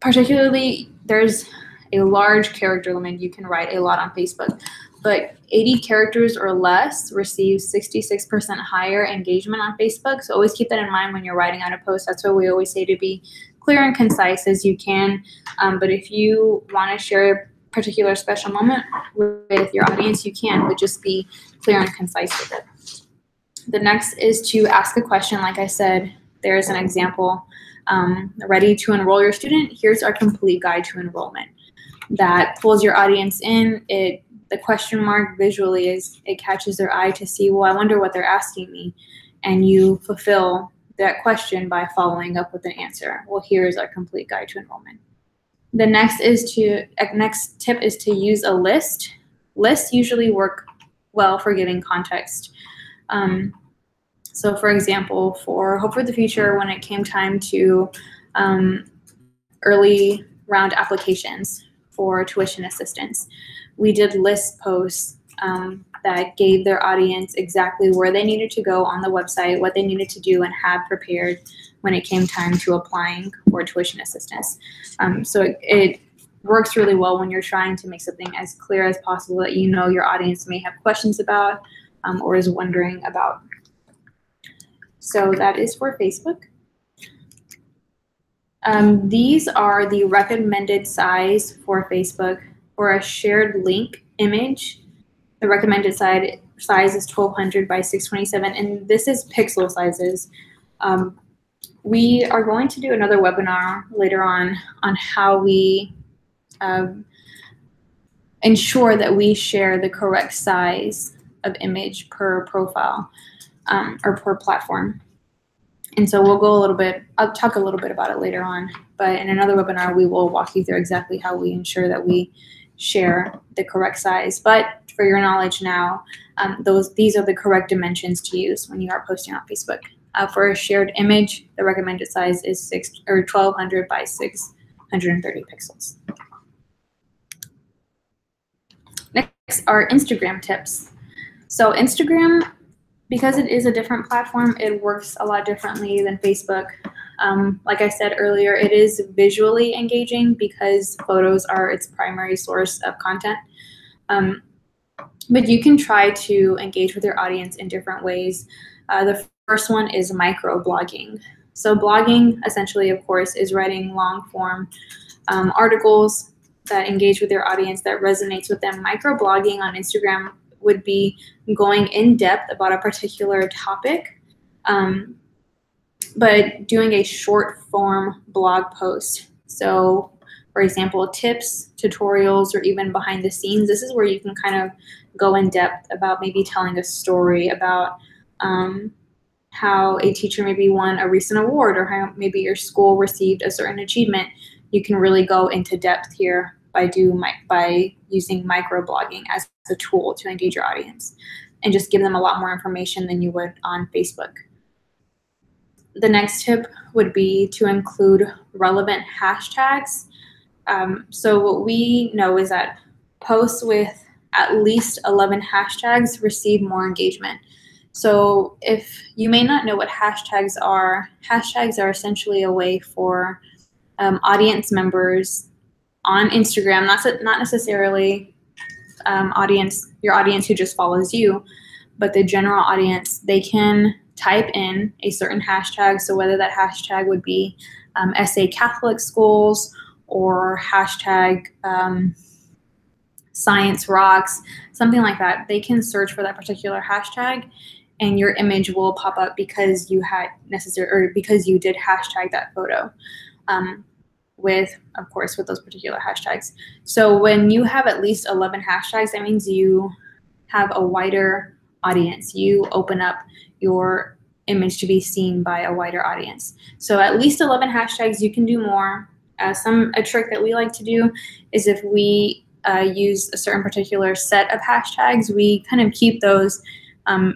Speaker 2: Particularly, there's a large character limit. You can write a lot on Facebook, but 80 characters or less receives 66% higher engagement on Facebook. So always keep that in mind when you're writing out a post. That's why we always say to be clear and concise as you can. But if you want to share a particular special moment with your audience, you can, but just be clear and concise with it. The next is to ask a question. Like I said, there's an example. Ready to enroll your student? Here's our complete guide to enrollment. That pulls your audience in. The question mark visually it catches their eye to see, well, I wonder what they're asking me. And you fulfill that question by following up with an answer. Well, here's our complete guide to enrollment. The next tip is to use a list. Lists usually work well for giving context. So for example, for Hope for the Future, when it came time to early round applications for tuition assistance, we did list posts that gave their audience exactly where they needed to go on the website, what they needed to do and have prepared when it came time to applying for tuition assistance. So it works really well when you're trying to make something as clear as possible that you know your audience may have questions about or is wondering about. So that is for Facebook. These are the recommended size for Facebook for a shared link image. The recommended size is 1200 by 627, and this is pixel sizes. We are going to do another webinar later on how we ensure that we share the correct size of image per profile or per platform. And so I'll talk a little bit about it later on, but in another webinar, we will walk you through exactly how we ensure that we share the correct size. But for your knowledge now, these are the correct dimensions to use when you are posting on Facebook. For a shared image, the recommended size is 1200 by 630 pixels. Next are Instagram tips. So Instagram, because it is a different platform, it works a lot differently than Facebook. Like I said earlier, it is visually engaging because photos are its primary source of content. But you can try to engage with your audience in different ways. The first one is micro-blogging. So blogging, essentially, of course, is writing long-form articles that engage with your audience, that resonates with them. Micro-blogging on Instagram would be going in depth about a particular topic, but doing a short form blog post. So for example, tips, tutorials, or even behind the scenes. This is where you can kind of go in depth about maybe telling a story about how a teacher maybe won a recent award, or how maybe your school received a certain achievement. You can really go into depth here by using microblogging as a tool to engage your audience and just give them a lot more information than you would on Facebook. The next tip would be to include relevant hashtags. So what we know is that posts with at least 11 hashtags receive more engagement. So if you may not know what hashtags are essentially a way for audience members on Instagram, not necessarily your audience who just follows you, but the general audience, they can type in a certain hashtag. So whether that hashtag would be SA Catholic Schools or hashtag Science Rocks, something like that, they can search for that particular hashtag and your image will pop up because you did hashtag that photo. Of course, with those particular hashtags. So when you have at least 11 hashtags, that means you have a wider audience. You open up your image to be seen by a wider audience. So at least 11 hashtags, you can do more. A trick that we like to do is if we use a certain particular set of hashtags, we kind of keep those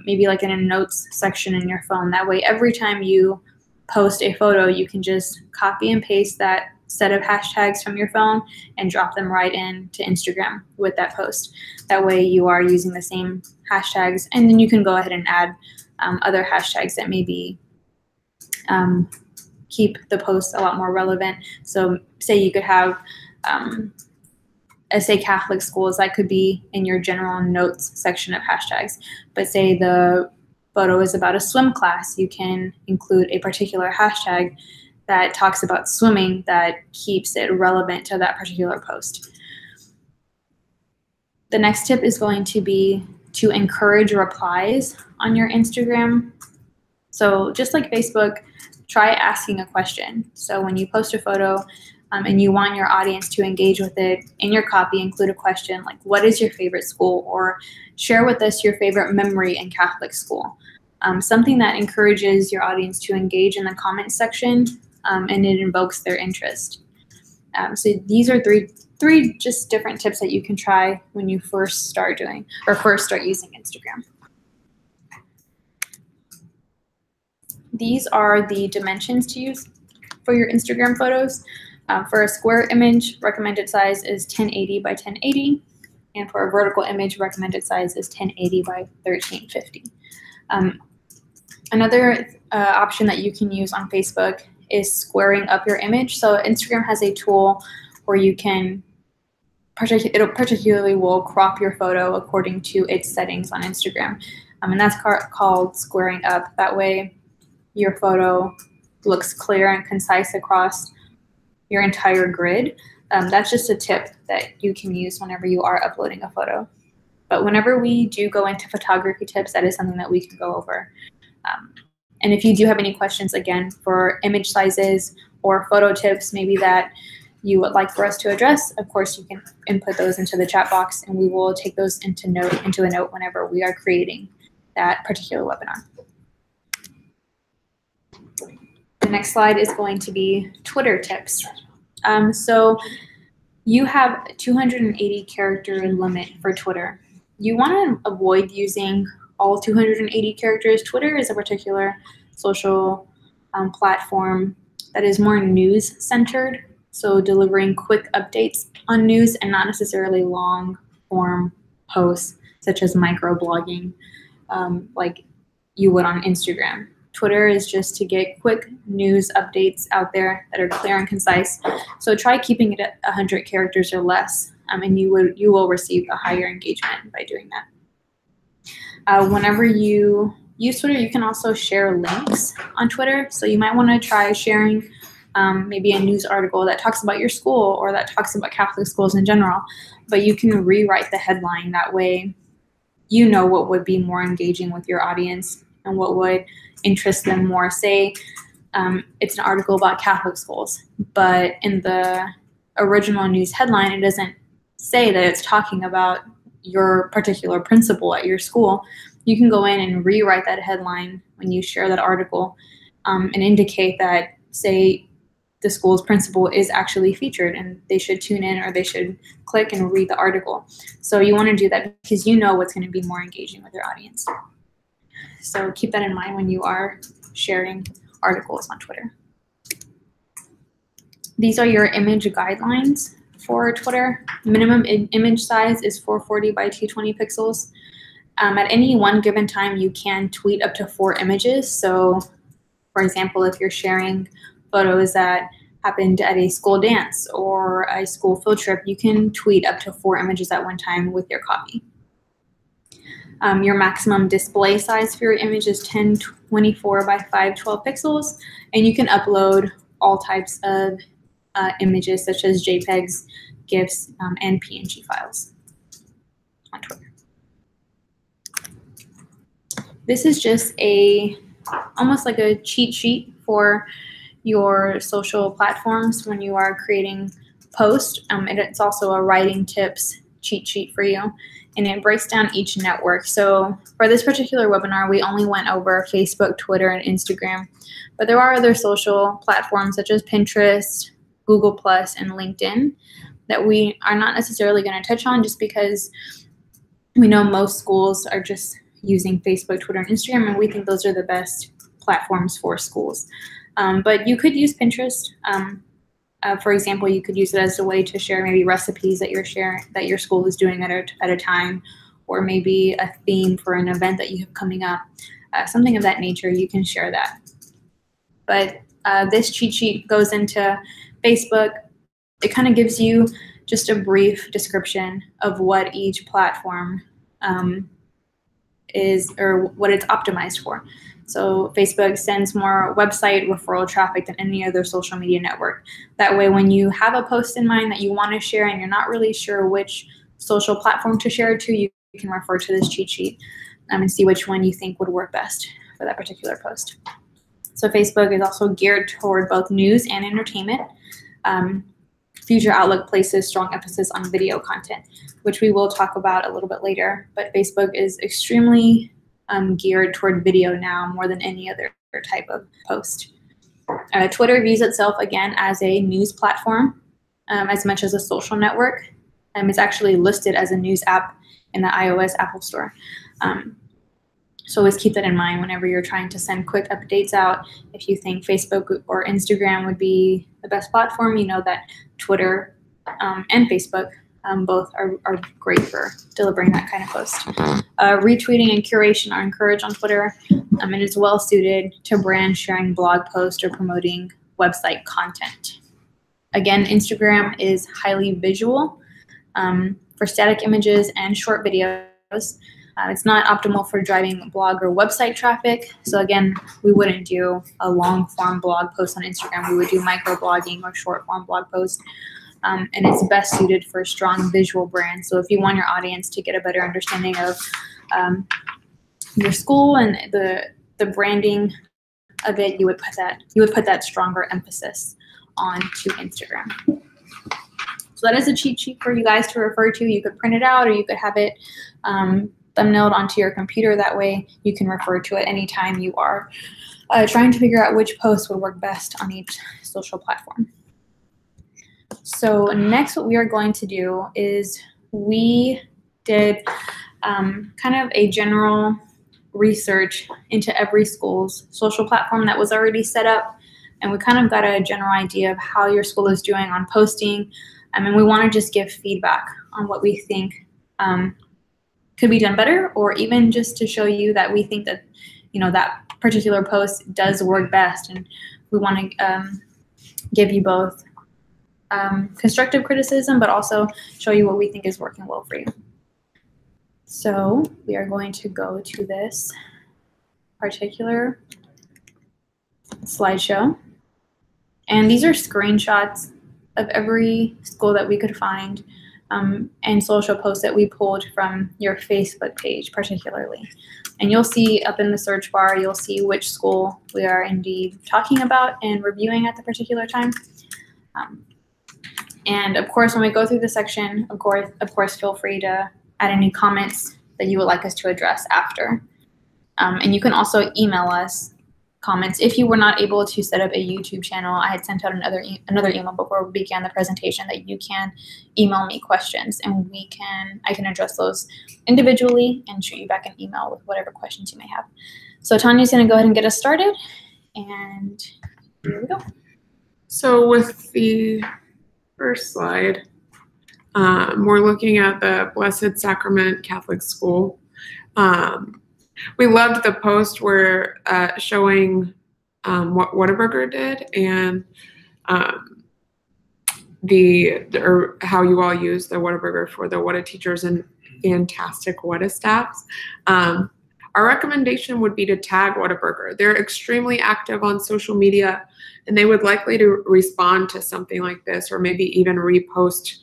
Speaker 2: maybe like in a notes section in your phone. That way, every time you post a photo, you can just copy and paste that set of hashtags from your phone and drop them right into Instagram with that post. That way you are using the same hashtags, and then you can go ahead and add other hashtags that maybe keep the post a lot more relevant. So say you could have SA Catholic Schools, that could be in your general notes section of hashtags. But say the photo is about a swim class, you can include a particular hashtag that talks about swimming that keeps it relevant to that particular post. The next tip is going to be to encourage replies on your Instagram. So just like Facebook, try asking a question. So when you post a photo and you want your audience to engage with it, in your copy include a question like, what is your favorite school? Or share with us your favorite memory in Catholic school. Something that encourages your audience to engage in the comments section and it invokes their interest. So these are three just different tips that you can try when you first start using Instagram. These are the dimensions to use for your Instagram photos. For a square image, recommended size is 1080 by 1080, and for a vertical image, recommended size is 1080 by 1350. Another option that you can use on Facebook is squaring up your image. So Instagram has a tool where you can particularly will crop your photo according to its settings on Instagram, and that's called squaring up. That way, your photo looks clear and concise across your entire grid. That's just a tip that you can use whenever you are uploading a photo. But whenever we do go into photography tips, that is something that we can go over. And if you do have any questions, again, for image sizes or photo tips, maybe that you would like for us to address, of course, you can input those into the chat box, and we will take those into a note whenever we are creating that particular webinar. The next slide is going to be Twitter tips. So you have 280 character limit for Twitter. You want to avoid using all 280 characters. Twitter is a particular social platform that is more news centered, so delivering quick updates on news and not necessarily long form posts such as microblogging like you would on Instagram. Twitter is just to get quick news updates out there that are clear and concise. So try keeping it at 100 characters or less, and you will receive a higher engagement by doing that. Whenever you use Twitter, you can also share links on Twitter. So you might want to try sharing maybe a news article that talks about your school or that talks about Catholic schools in general, but you can rewrite the headline. That way you know what would be more engaging with your audience and what would interest them more. Say it's an article about Catholic schools, but in the original news headline, it doesn't say that it's talking about your particular principal at your school. you can go in and rewrite that headline when you share that article and indicate that, say, the school's principal is actually featured and they should tune in or they should click and read the article. So you want to do that because you know what's going to be more engaging with your audience. So keep that in mind when you are sharing articles on Twitter. These are your image guidelines for Twitter. Minimum image size is 440 by 220 pixels. At any one given time, you can tweet up to 4 images. So, for example, if you're sharing photos that happened at a school dance or a school field trip, you can tweet up to 4 images at one time with your copy. Your maximum display size for your image is 1024 by 512 pixels, and you can upload all types of images such as JPEGs, GIFs, and PNG files on Twitter. This is just almost like a cheat sheet for your social platforms when you are creating posts. And it's also a writing tips cheat sheet for you, and it breaks down each network. So for this particular webinar, we only went over Facebook, Twitter, and Instagram, but there are other social platforms such as Pinterest, Google+, and LinkedIn that we are not necessarily going to touch on just because we know most schools are just using Facebook, Twitter, and Instagram, and we think those are the best platforms for schools. But you could use Pinterest. For example, you could use it as a way to share maybe recipes that you're sharing, that your school is doing at a time, or maybe a theme for an event that you have coming up. Something of that nature, you can share that. But this cheat sheet goes into Facebook. It kind of gives you just a brief description of what each platform is, or what it's optimized for. So Facebook sends more website referral traffic than any other social media network. That way, when you have a post in mind that you want to share and you're not really sure which social platform to share it to, you can refer to this cheat sheet and see which one you think would work best for that particular post. So Facebook is also geared toward both news and entertainment. Future Outlook places strong emphasis on video content, which we will talk about a little bit later. But Facebook is extremely geared toward video now more than any other type of post. Twitter views itself again as a news platform as much as a social network. It's actually listed as a news app in the iOS Apple Store. So always keep that in mind whenever you're trying to send quick updates out. If you think Facebook or Instagram would be the best platform, you know that Twitter and Facebook both are great for delivering that kind of post. Retweeting and curation are encouraged on Twitter, and is well suited to brand sharing blog posts or promoting website content. Again, Instagram is highly visual for static images and short videos. It's not optimal for driving blog or website traffic. So again, we wouldn't do a long form blog post on Instagram. We would do microblogging or short form blog posts. And it's best suited for strong visual brands. So if you want your audience to get a better understanding of your school and the branding of it, you would put that stronger emphasis onto Instagram. So that is a cheat sheet for you guys to refer to. You could print it out, or you could have it thumbnailed onto your computer. That way you can refer to it anytime you are trying to figure out which post would work best on each social platform. So next, what we are going to do is we did kind of a general research into every school's social platform that was already set up, and we kind of got a general idea of how your school is doing on posting. And we want to just give feedback on what we think could be done better, or even just to show you that we think that, you know, that particular post does work best. And we want to give you both constructive criticism, but also show you what we think is working well for you. So we are going to go to this particular slideshow. And these are screenshots of every school that we could find and social posts that we pulled from your Facebook page particularly. And you'll see up in the search bar, you'll see which school we are indeed talking about and reviewing at the particular time. And of course, when we go through the section, of course, feel free to add any comments that you would like us to address after. And you can also email us comments. If you were not able to set up a YouTube channel, I had sent out another email before we began the presentation that you can email me questions, and I can address those individually and shoot you back an email with whatever questions you may have. So Tanya's going to go ahead and get us started, and here we go.
Speaker 1: So with the first slide, we're looking at the Blessed Sacrament Catholic School. We loved the post where showing what Whataburger did and or how you all use the Whataburger for the Whata teachers and fantastic Whata staffs. Our recommendation would be to tag Whataburger. They're extremely active on social media, and they would likely to respond to something like this, or maybe even repost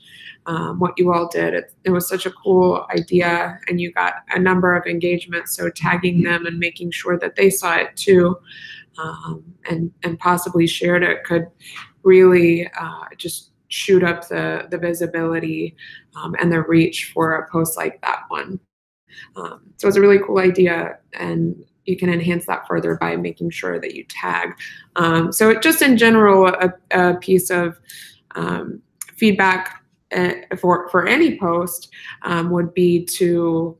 Speaker 1: what you all did. It was such a cool idea, and you got a number of engagements. So tagging them and making sure that they saw it too, and possibly shared it, could really just shoot up the visibility and the reach for a post like that one. So it's a really cool idea, and you can enhance that further by making sure that you tag. So just in general, a piece of feedback for any post would be to,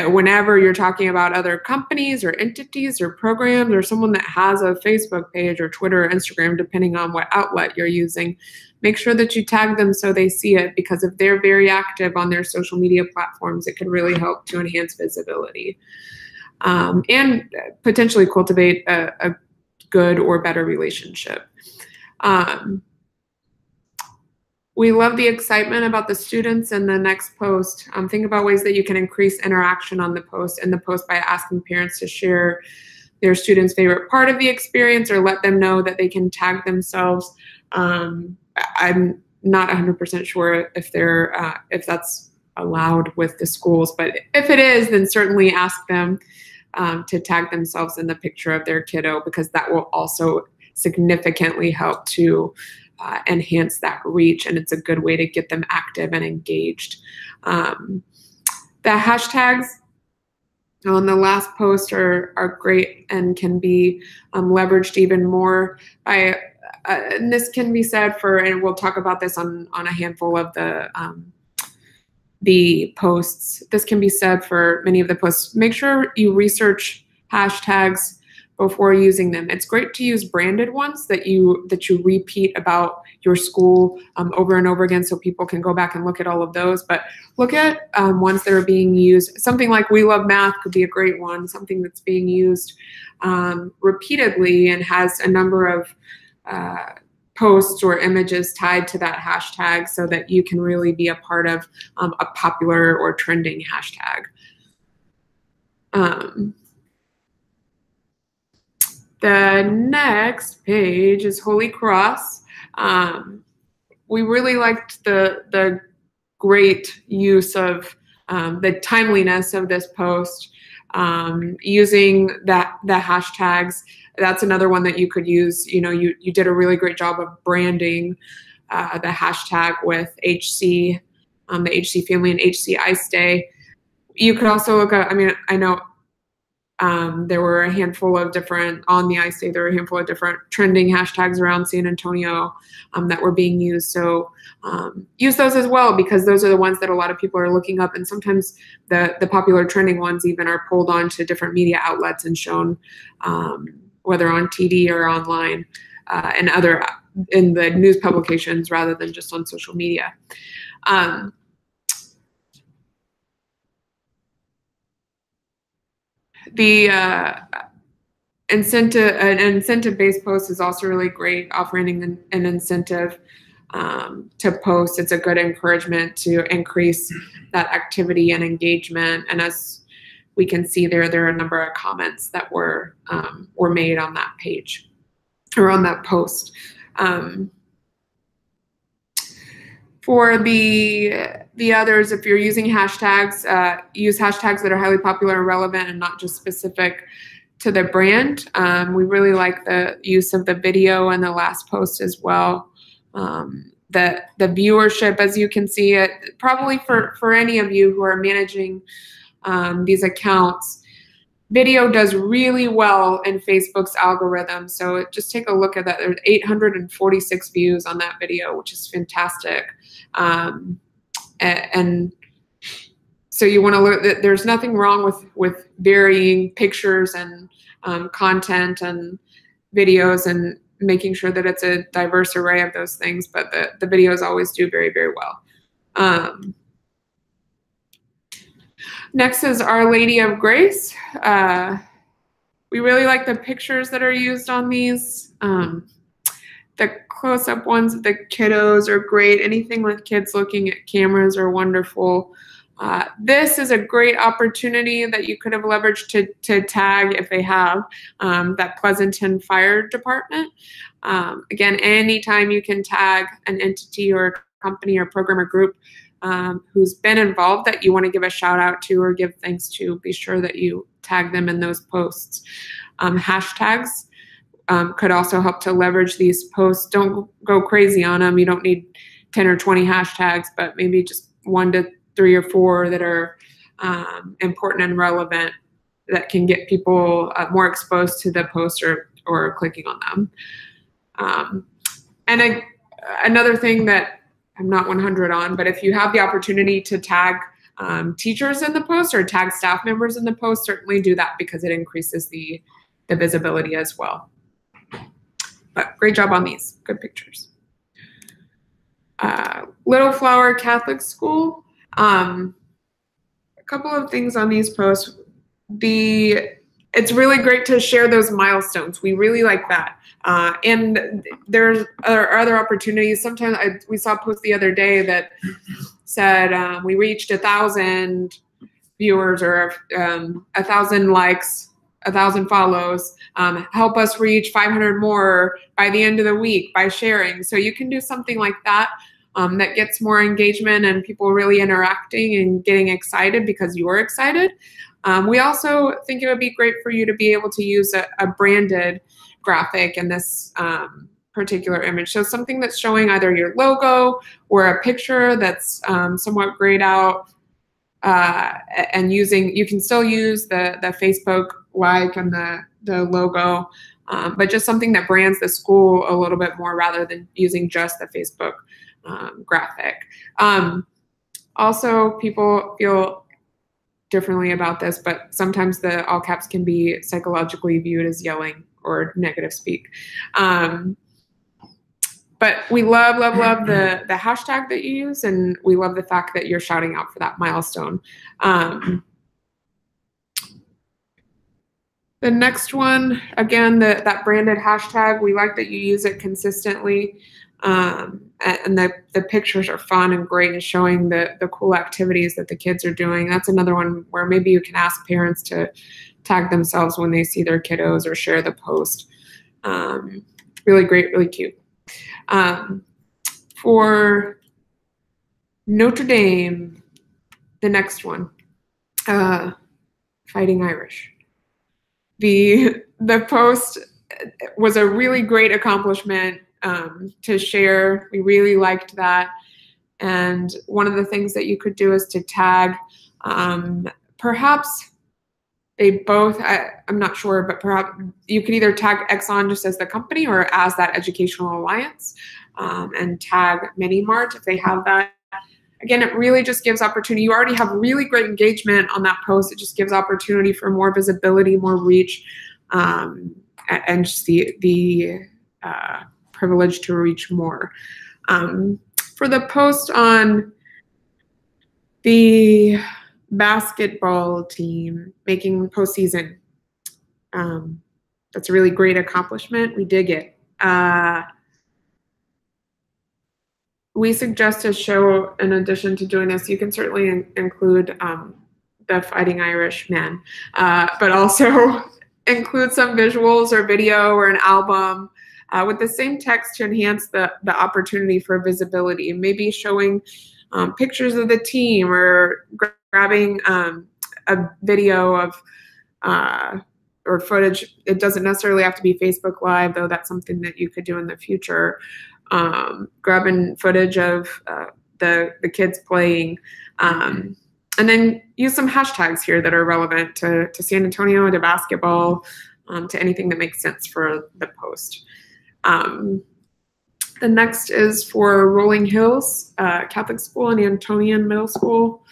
Speaker 1: whenever you're talking about other companies or entities or programs or someone that has a Facebook page or Twitter or Instagram, depending on what outlet you're using, make sure that you tag them so they see it, because if they're very active on their social media platforms, it could really help to enhance visibility and potentially cultivate a good or better relationship. We love the excitement about the students in the next post. Think about ways that you can increase interaction on the post by asking parents to share their students' favorite part of the experience, or let them know that they can tag themselves. I'm not 100% sure if that's allowed with the schools, but if it is, then certainly ask them to tag themselves in the picture of their kiddo, because that will also significantly help to enhance that reach, and it's a good way to get them active and engaged. The hashtags on the last post are great and can be leveraged even more by, and this can be said for, and we'll talk about this on a handful of the posts. This can be said for many of the posts. Make sure you research hashtags before using them. It's great to use branded ones that you repeat about your school over and over again, so people can go back and look at all of those. But look at ones that are being used. Something like "We Love Math" could be a great one, something that's being used repeatedly and has a number of posts or images tied to that hashtag, so that you can really be a part of a popular or trending hashtag. The next page is Holy Cross. We really liked the great use of the timeliness of this post, using the hashtags. That's another one that you could use. You did a really great job of branding the hashtag with HC, the HC family and HC Ice Day. You could also look at, I know there were a handful of different, on the Ice Day, there were a handful of different trending hashtags around San Antonio that were being used. So use those as well, because those are the ones that a lot of people are looking up. And sometimes the popular trending ones even are pulled onto different media outlets and shown, whether on TV or online and in the news publications, rather than just on social media. The an incentive-based post is also really great, offering an incentive to post. It's a good encouragement to increase that activity and engagement. And as we can see there are a number of comments that were made on that page or on that post. For the others, if you're using hashtags, use hashtags that are highly popular and relevant and not just specific to the brand. We really like the use of the video in the last post as well. The viewership, as you can see, it probably for any of you who are managing these accounts, video does really well in Facebook's algorithm. So just take a look at that. There's 846 views on that video, which is fantastic. And so you want to look at, there's nothing wrong with varying pictures and content and videos and making sure that it's a diverse array of those things, but the videos always do very, very well. Next is Our Lady of Grace. We really like the pictures that are used on these. The close-up ones of the kiddos are great. Anything with kids looking at cameras are wonderful. This is a great opportunity that you could have leveraged to tag, if they have, that Pleasanton Fire Department. Again, anytime you can tag an entity or a company or program or group who's been involved that you want to give a shout out to or give thanks to, be sure that you tag them in those posts. Hashtags could also help to leverage these posts. Don't go crazy on them. You don't need 10 or 20 hashtags, but maybe just 1 to 3 or 4 that are important and relevant that can get people more exposed to the post or clicking on them. And another thing that I'm not 100 on, but if you have the opportunity to tag teachers in the post or tag staff members in the post, certainly do that because it increases the visibility as well. But great job on these, good pictures. Little Flower Catholic School. A couple of things on these posts. It's really great to share those milestones. We really like that. And there are other opportunities. Sometimes we saw a post the other day that said we reached 1,000 viewers or 1,000 likes, 1,000 follows. Help us reach 500 more by the end of the week by sharing. So you can do something like that. That gets more engagement and people really interacting and getting excited because you're excited. We also think it would be great for you to be able to use a branded graphic in this particular image. So something that's showing either your logo or a picture that's somewhat grayed out and you can still use the Facebook like and the logo, but just something that brands the school a little bit more rather than using just the Facebook graphic. Also, people feel differently about this, but sometimes the all caps can be psychologically viewed as yelling or negative speak. But we love the hashtag that you use, and we love the fact that you're shouting out for that milestone. The next one, again, that branded hashtag, we like that you use it consistently. And the pictures are fun and great and showing the cool activities that the kids are doing. That's another one where maybe you can ask parents to tag themselves when they see their kiddos or share the post. Really great, really cute. For Notre Dame, the next one, Fighting Irish. The post was a really great accomplishment to share. We really liked that. And one of the things that you could do is to tag, perhaps they both, I'm not sure, but perhaps you could either tag Exxon just as the company or as that educational alliance, and tag Mini-Mart if they have that. Again, it really just gives opportunity. You already have really great engagement on that post. It just gives opportunity for more visibility, more reach, and just the privilege to reach more. For the post on the basketball team making postseason, that's a really great accomplishment. We dig it. We suggest a show, in addition to doing this, you can certainly include the Fighting Irish man, but also include some visuals or video or an album with the same text to enhance the opportunity for visibility. Maybe showing pictures of the team or grabbing a video of or footage. It doesn't necessarily have to be Facebook Live, though that's something that you could do in the future. Grabbing footage of the kids playing, And then use some hashtags here that are relevant to San Antonio, to basketball, to anything that makes sense for the post. The next is for Rolling Hills Catholic School and Antonian Middle School.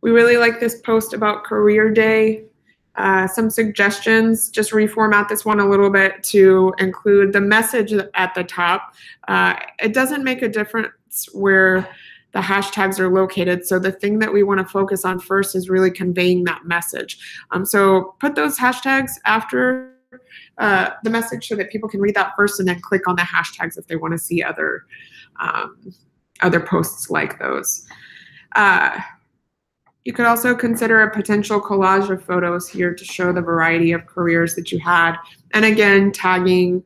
Speaker 1: We really like this post about Career Day. Some suggestions, just reformat this one a little bit to include the message at the top. It doesn't make a difference where the hashtags are located. So the thing that we want to focus on first is really conveying that message. So put those hashtags after the message so that people can read that first and then click on the hashtags if they want to see other posts like those. You could also consider a potential collage of photos here to show the variety of careers that you had. And again, tagging,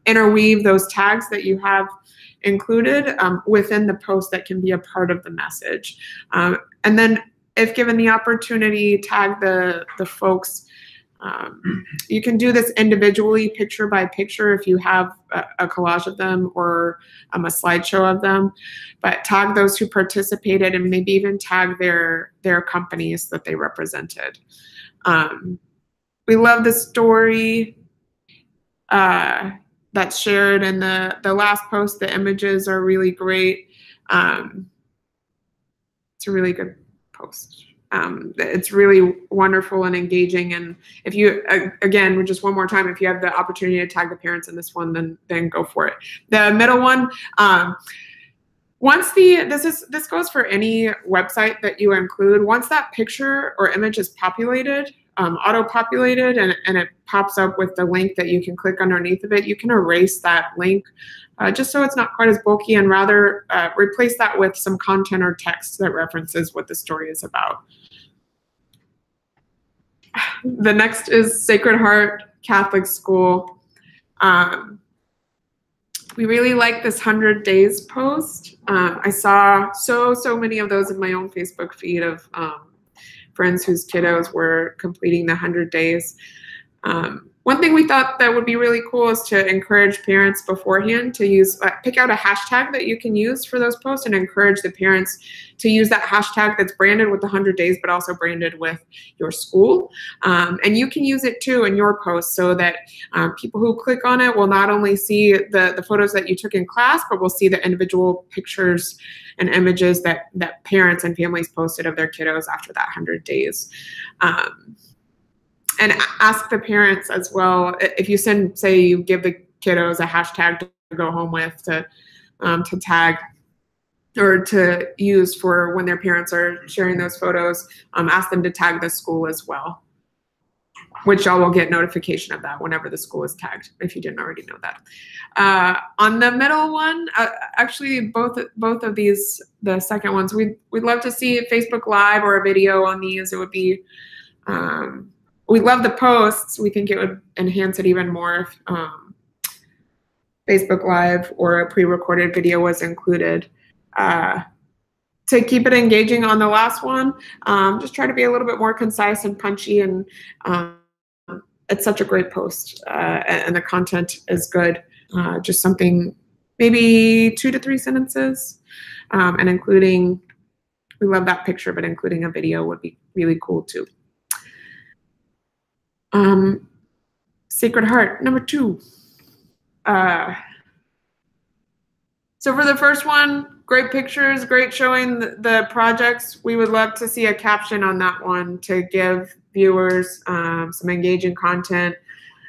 Speaker 1: interweave those tags that you have included within the post that can be a part of the message. And then if given the opportunity, tag the folks. You can do this individually, picture by picture, if you have a collage of them or a slideshow of them, but tag those who participated and maybe even tag their companies that they represented. We love the story that's shared in the last post. The images are really great. It's a really good post. It's really wonderful and engaging. And if you, again, just one more time, if you have the opportunity to tag the parents in this one, then go for it. The middle one, once this goes for any website that you include, once that picture or image is populated, auto-populated, and it pops up with the link that you can click underneath of it, you can erase that link just so it's not quite as bulky, and rather replace that with some content or text that references what the story is about. The next is Sacred Heart Catholic School. We really like this 100 Days post. I saw so many of those in my own Facebook feed of friends whose kiddos were completing the 100 days. One thing we thought that would be really cool is to encourage parents beforehand to use, pick out a hashtag that you can use for those posts and encourage the parents to use that hashtag that's branded with the 100 days, but also branded with your school. And you can use it too in your posts so that people who click on it will not only see the photos that you took in class, but will see the individual pictures and images that parents and families posted of their kiddos after that 100 days. And ask the parents as well, if you say you give the kiddos a hashtag to go home with, to tag or to use for when their parents are sharing those photos, ask them to tag the school as well, which y'all will get notification of that whenever the school is tagged, if you didn't already know that. On the middle one, actually both of these, the second ones, we'd love to see Facebook Live or a video on these. It would be, we love the posts. We think it would enhance it even more if Facebook Live or a pre-recorded video was included. To keep it engaging on the last one, just try to be a little bit more concise and punchy, and it's such a great post, and the content is good. Just something, maybe 2 to 3 sentences, and including, we love that picture, but including a video would be really cool too. Sacred Heart, number 2. So for the first one, great pictures, great showing the projects. We would love to see a caption on that one to give viewers some engaging content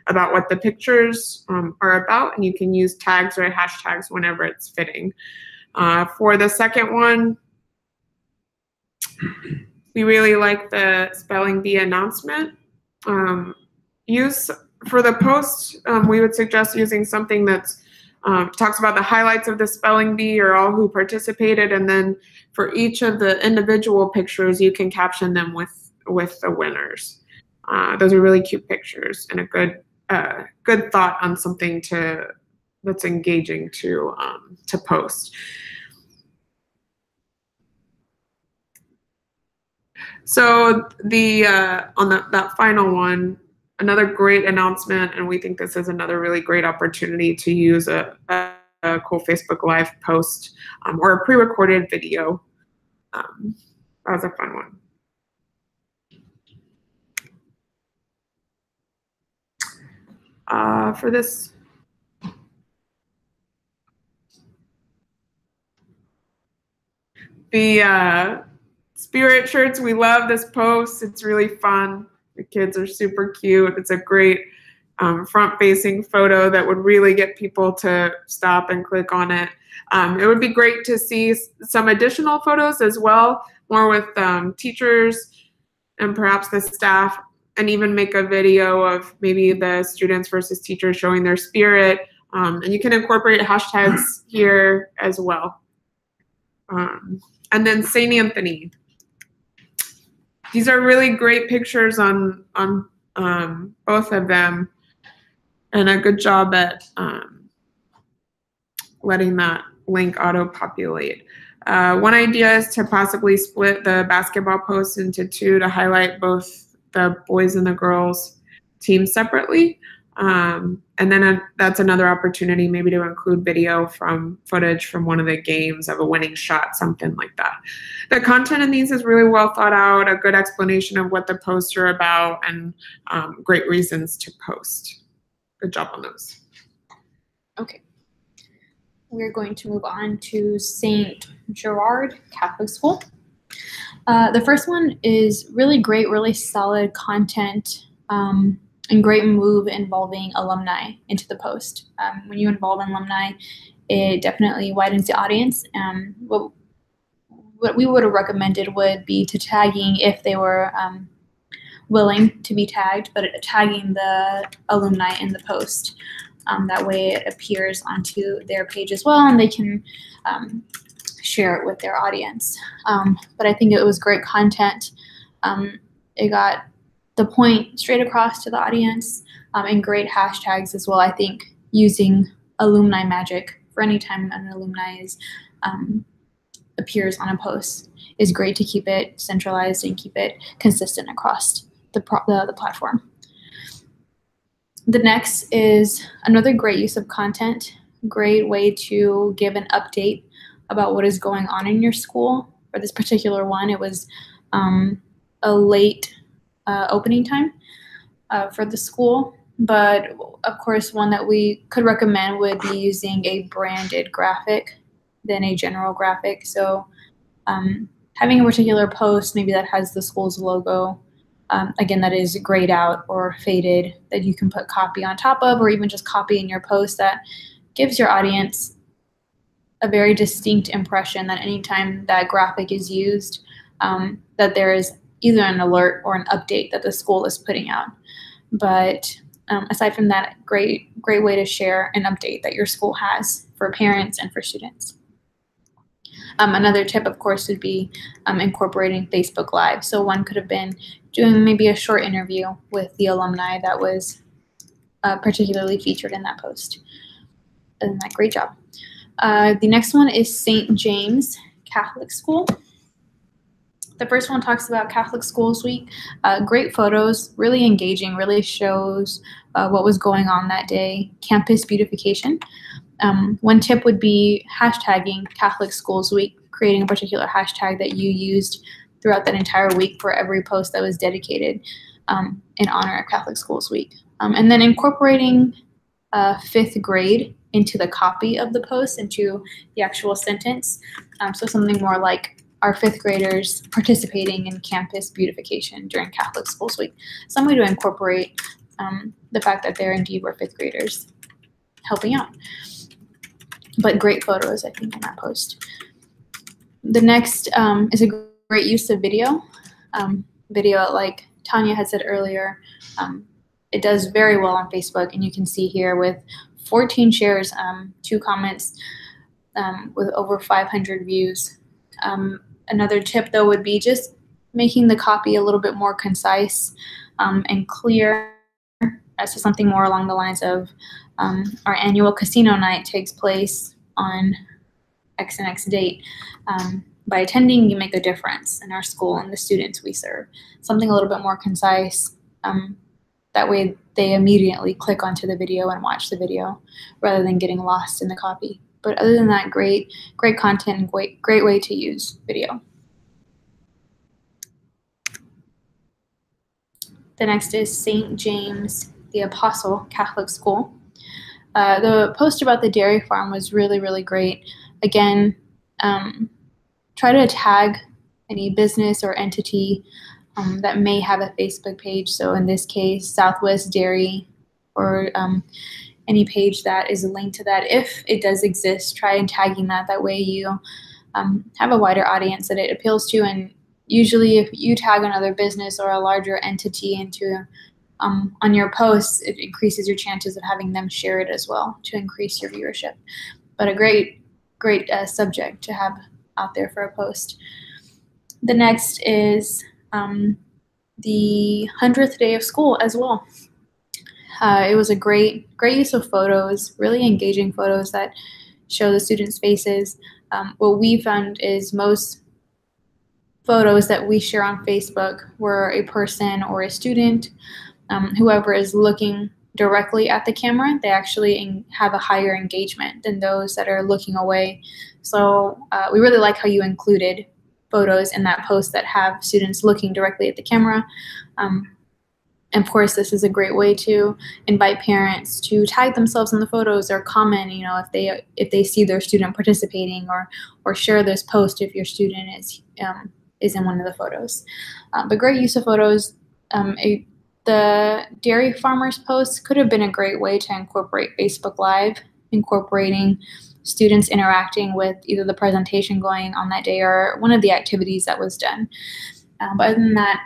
Speaker 1: about what the pictures are about, and you can use tags or hashtags whenever it's fitting. For the second one, we really like the spelling bee announcement. Use for the post, we would suggest using something that's talks about the highlights of the spelling bee or all who participated, and then for each of the individual pictures, you can caption them with the winners. Those are really cute pictures and a good thought on something that's engaging to post. So on that final one, another great announcement, and we think this is another really great opportunity to use a a cool Facebook Live post or a pre-recorded video. That was a fun one. For this, the spirit shirts, we love this post. It's really fun. The kids are super cute. It's a great front-facing photo that would really get people to stop and click on it. It would be great to see some additional photos as well, more with teachers and perhaps the staff, and even make a video of maybe the students versus teachers showing their spirit. And you can incorporate hashtags here as well. And then St. Anthony. These are really great pictures on both of them, and a good job at letting that link auto-populate. One idea is to possibly split the basketball posts into two to highlight both the boys and the girls teams separately. And then that's another opportunity maybe to include footage from one of the games of a winning shot, something like that. The content in these is really well thought out, a good explanation of what the posts are about, and great reasons to post. Good job on those.
Speaker 2: Okay. We're going to move on to St. Gerard Catholic School. The first one is really great, really solid content, and great move involving alumni into the post. When you involve alumni, it definitely widens the audience. What we would have recommended would be to tagging if they were willing to be tagged, but tagging the alumni in the post. That way it appears onto their page as well, and they can share it with their audience. But I think it was great content. It got the point straight across to the audience, and great hashtags as well. I think using alumni magic for any time an alumni appears on a post is great to keep it centralized and keep it consistent across the platform. The next is another great use of content, great way to give an update about what is going on in your school. For this particular one, it was a late opening time for the school, but of course one that we could recommend would be using a branded graphic than a general graphic. So having a particular post maybe that has the school's logo, again, that is grayed out or faded, that you can put copy on top of, or even just copy in your post, that gives your audience a very distinct impression that anytime that graphic is used, that there is either an alert or an update that the school is putting out. But aside from that, great way to share an update that your school has for parents and for students. Another tip, of course, would be incorporating Facebook Live. So one could have been doing maybe a short interview with the alumni that was particularly featured in that post. And that, great job. The next one is St. James Catholic School. The first one talks about Catholic Schools Week. Great photos, really engaging, really shows what was going on that day. Campus beautification. One tip would be hashtagging Catholic Schools Week, creating a particular hashtag that you used throughout that entire week for every post that was dedicated in honor of Catholic Schools Week. And then incorporating 5th grade into the copy of the post, into the actual sentence. So something more like, our 5th graders participating in campus beautification during Catholic Schools Week. Some way to incorporate the fact that there indeed were 5th graders helping out. But great photos, I think, in that post. The next is a great use of video. Video, like Tanya had said earlier, it does very well on Facebook, and you can see here with 14 shares, 2 comments, with over 500 views. Another tip, though, would be just making the copy a little bit more concise and clear, as to something more along the lines of our annual casino night takes place on X and X date. By attending, you make a difference in our school and the students we serve. Something a little bit more concise. That way they immediately click onto the video and watch the video rather than getting lost in the copy. But other than that, great content and great way to use video. The next is St. James the Apostle Catholic School. The post about the dairy farm was really great. Again, try to tag any business or entity that may have a Facebook page. So in this case, Southwest Dairy, or any page that is linked to that. If it does exist, try and tagging that. That way you have a wider audience that it appeals to. And usually if you tag another business or a larger entity into on your posts, it increases your chances of having them share it as well to increase your viewership. But a great subject to have out there for a post. The next is the 100th day of school as well. It was a great use of photos, really engaging photos that show the students' faces. What we found is most photos that we share on Facebook were a person or a student, whoever is looking directly at the camera, they actually have a higher engagement than those that are looking away. So we really like how you included photos in that post that have students looking directly at the camera. And of course, this is a great way to invite parents to tag themselves in the photos or comment, if they see their student participating, or share this post if your student is in one of the photos. But great use of photos. The dairy farmers post could have been a great way to incorporate Facebook Live, incorporating students interacting with either the presentation going on that day or one of the activities that was done. But other than that,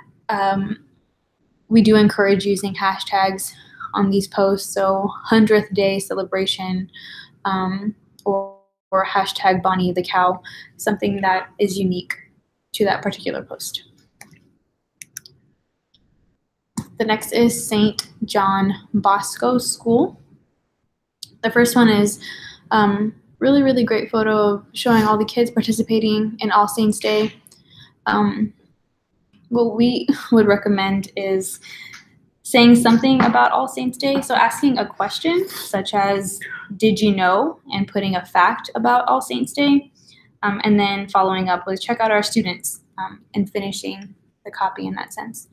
Speaker 2: we do encourage using hashtags on these posts. So 100th day celebration, or hashtag Bonnie the cow, something that is unique to that particular post. The next is St. John Bosco School. The first one is really great photo of showing all the kids participating in All Saints Day. What we would recommend is saying something about All Saints Day. So asking a question such as, did you know? And putting a fact about All Saints Day. And then following up with, check out our students, and finishing the copy in that sense.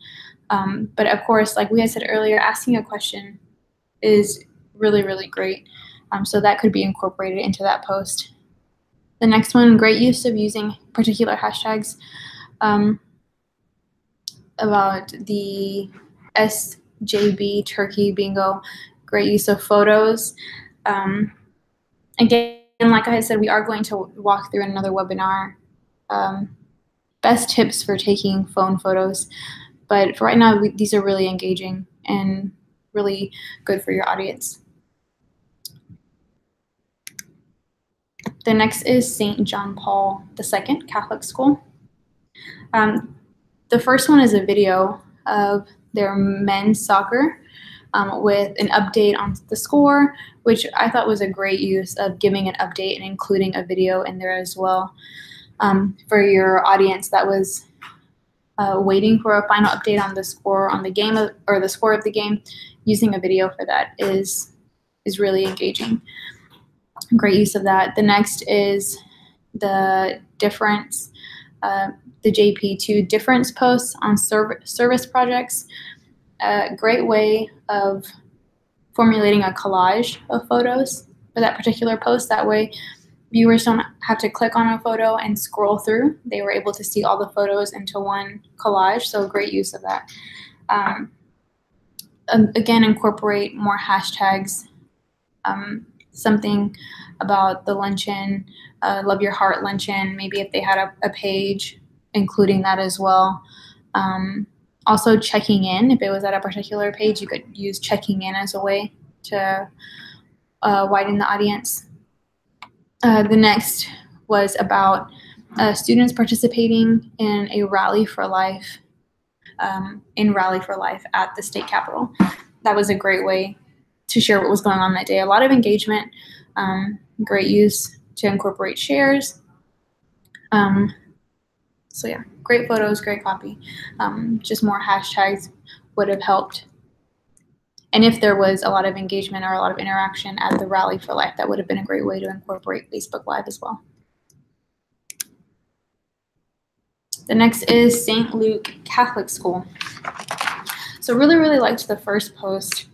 Speaker 2: But of course, like we had said earlier, asking a question is really great. So that could be incorporated into that post. The next one, great use of using particular hashtags. About the SJB Turkey Bingo, great use of photos. Again, like I said, we are going to walk through another webinar, best tips for taking phone photos. But for right now, these are really engaging and really good for your audience. The next is St. John Paul II Catholic School. The first one is a video of their men's soccer with an update on the score, which I thought was a great use of giving an update and including a video in there as well. For your audience that was waiting for a final update on the score on the game, or the score of the game, using a video for that is really engaging. Great use of that. The next is the difference, the JP2 difference posts on service projects. A great way of formulating a collage of photos for that particular post. That way viewers don't have to click on a photo and scroll through. They were able to see all the photos into one collage, so great use of that. Again, incorporate more hashtags. Something about the luncheon, Love Your Heart luncheon, maybe if they had a page, including that as well. Also checking in, if it was at a particular page, you could use checking in as a way to widen the audience. The next was about students participating in a Rally for Life, at the state capitol. That was a great way to share what was going on that day. A lot of engagement, great use to incorporate shares. So yeah, great photos, great copy. Just more hashtags would have helped. And if there was a lot of engagement or a lot of interaction at the Rally for Life, that would have been a great way to incorporate Facebook Live as well. The next is St. Luke Catholic School. So really liked the first post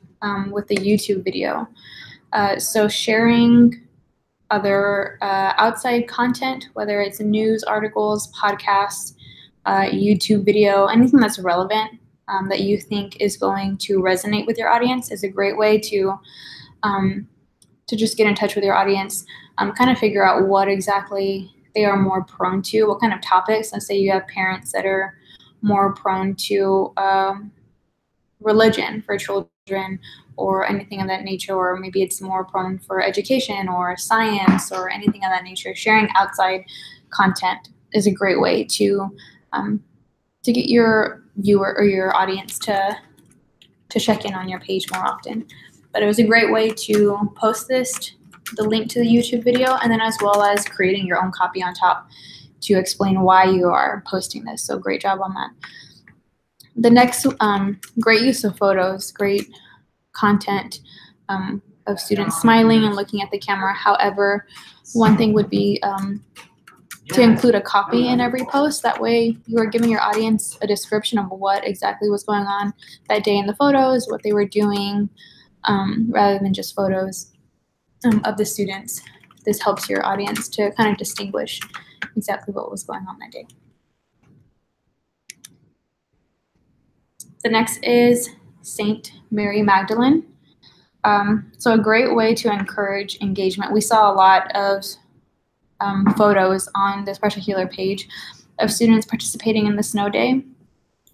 Speaker 2: with the YouTube video. So sharing other outside content, whether it's news articles, podcasts, YouTube video, anything that's relevant that you think is going to resonate with your audience is a great way to just get in touch with your audience, kind of figure out what exactly they are more prone to, what kind of topics. Let's say you have parents that are more prone to religion for children or anything of that nature, or maybe it's more prone for education or science or anything of that nature. Sharing outside content is a great way to get your viewer or your audience to check in on your page more often. But it was a great way to post this, the link to the YouTube video, and then as well as creating your own copy on top to explain why you are posting this. So great job on that. The next, great use of photos, great content of students smiling and looking at the camera. However, one thing would be to include a copy in every post. That way you are giving your audience a description of what exactly was going on that day in the photos, what they were doing, rather than just photos of the students. This helps your audience to kind of distinguish exactly what was going on that day. The next is St. Mary Magdalene. So a great way to encourage engagement. We saw a lot of photos on this particular page of students participating in the snow day.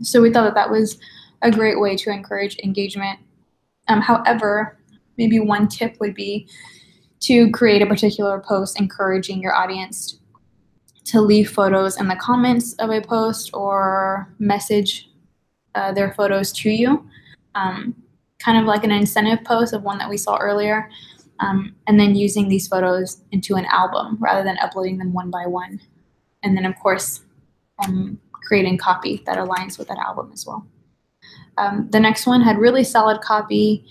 Speaker 2: So we thought that was a great way to encourage engagement. However, maybe one tip would be to create a particular post encouraging your audience to leave photos in the comments of a post or message their photos to you, kind of like an incentive post of one that we saw earlier, and then using these photos into an album rather than uploading them one by one. And then, of course, creating copy that aligns with that album as well. The next one had really solid copy,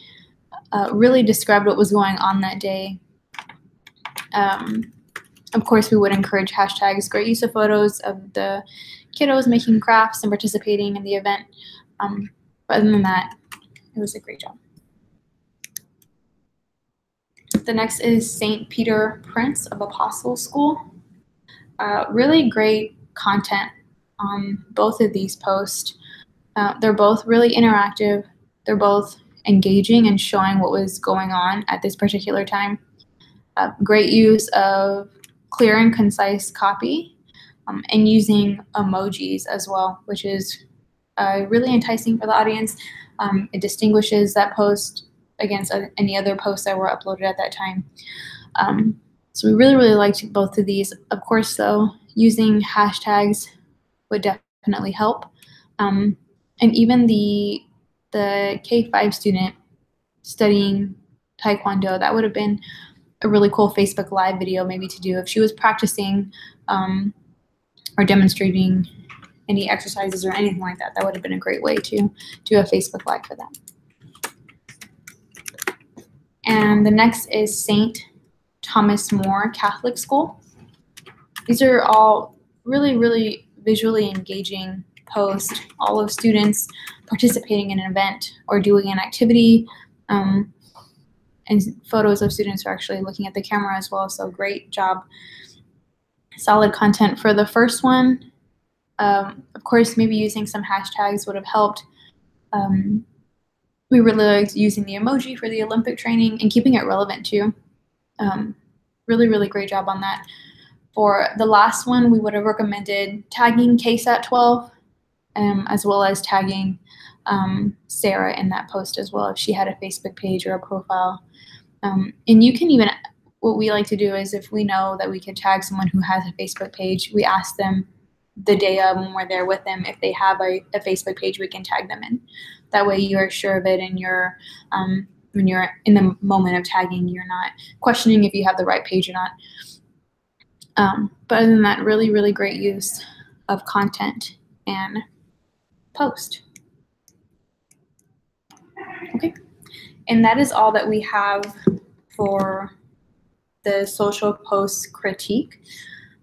Speaker 2: really described what was going on that day. Of course, we would encourage hashtags, great use of photos of the kiddos making crafts and participating in the event. But other than that, it was a great job. The next is St. Peter Prince of Apostles School. Really great content on both of these posts. They're both really interactive. They're both engaging and showing what was going on at this particular time. Great use of clear and concise copy, and using emojis as well, which is really enticing for the audience. It distinguishes that post against any other posts that were uploaded at that time. So we really liked both of these. Of course, though, using hashtags would definitely help. And even the K-5 student studying Taekwondo, that would have been a really cool Facebook Live video maybe to do if she was practicing or demonstrating any exercises or anything like that. That would have been a great way to do a Facebook Live for that. And the next is St. Thomas More Catholic School. These are all really visually engaging posts, all of students participating in an event or doing an activity, and photos of students who are actually looking at the camera as well. So great job. Solid content for the first one. Of course, maybe using some hashtags would have helped. We really liked using the emoji for the Olympic training and keeping it relevant too. Really great job on that. For the last one, we would have recommended tagging KSAT 12, as well as tagging Sarah in that post as well if she had a Facebook page or a profile. And you can even, what we like to do is if we know that we could tag someone who has a Facebook page, we ask them the day of when we're there with them, if they have a Facebook page, we can tag them in. That way you're sure of it, and you're when you're in the moment of tagging, you're not questioning if you have the right page or not. But other than that, really great use of content and post. Okay. And that is all that we have for the social post critique.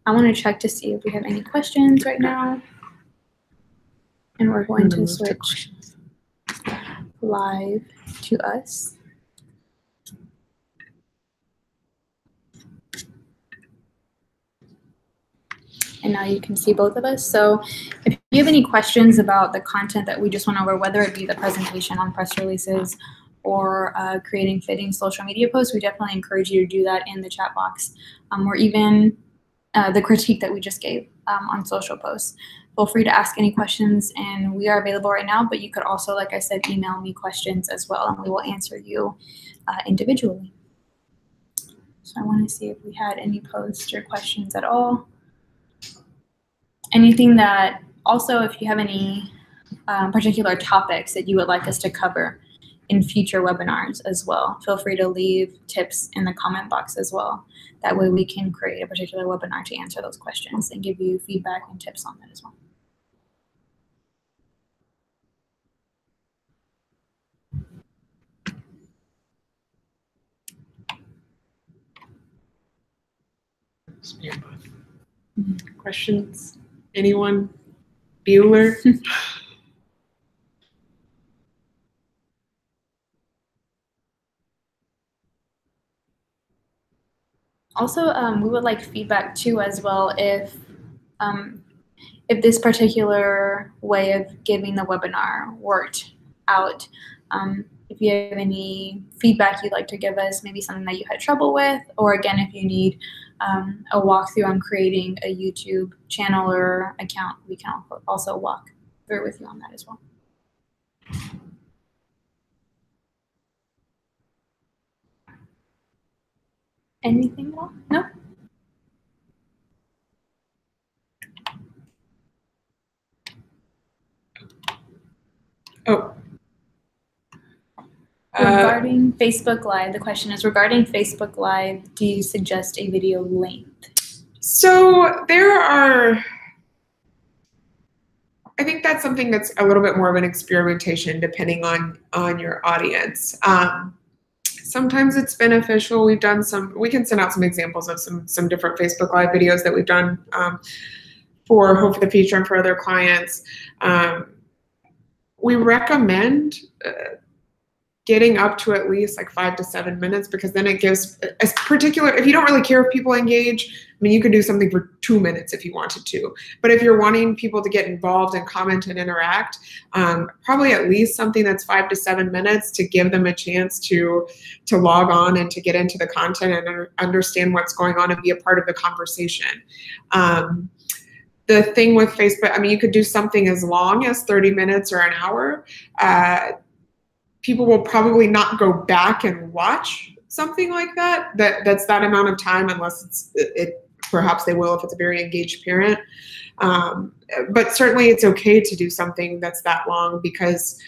Speaker 2: I want to check to see if we have any questions right now. And we're going to switch live to us. And now you can see both of us. So if you have any questions about the content that we just went over, whether it be the presentation on press releases or creating fitting social media posts, we definitely encourage you to do that in the chat box, or even the critique that we just gave on social posts. Feel free to ask any questions, and we are available right now, but you could also, like I said, email me questions as well, and we will answer you individually. So I want to see if we had any posts or questions at all. Anything that, also if you have any particular topics that you would like us to cover in future webinars as well, feel free to leave tips in the comment box as well. That way we can create a particular webinar to answer those questions and give you feedback and tips on that as well.
Speaker 1: Questions? Anyone? Bueller?
Speaker 2: Also, we would like feedback too as well if this particular way of giving the webinar worked out. If you have any feedback you'd like to give us, maybe something that you had trouble with, or again, if you need a walkthrough on creating a YouTube channel or account, we can also walk through with you on that as well. Anything at all? No?
Speaker 1: Oh.
Speaker 2: Regarding Facebook Live, the question is, regarding Facebook Live, do you suggest a video length?
Speaker 1: So I think that's something that's a little bit more of an experimentation depending on your audience. Sometimes it's beneficial. We can send out some examples of some different Facebook Live videos that we've done for Hope for the Future and for other clients. We recommend getting up to at least like 5 to 7 minutes, because then it gives a particular, if you don't really care if people engage, I mean, you could do something for 2 minutes if you wanted to. But if you're wanting people to get involved and comment and interact, probably at least something that's 5 to 7 minutes to give them a chance to log on and to get into the content and understand what's going on and be a part of the conversation. The thing with Facebook, I mean, you could do something as long as 30 minutes or an hour. People will probably not go back and watch something like that's that amount of time, unless perhaps they will if it's a very engaged parent. But certainly it's okay to do something that's that long, because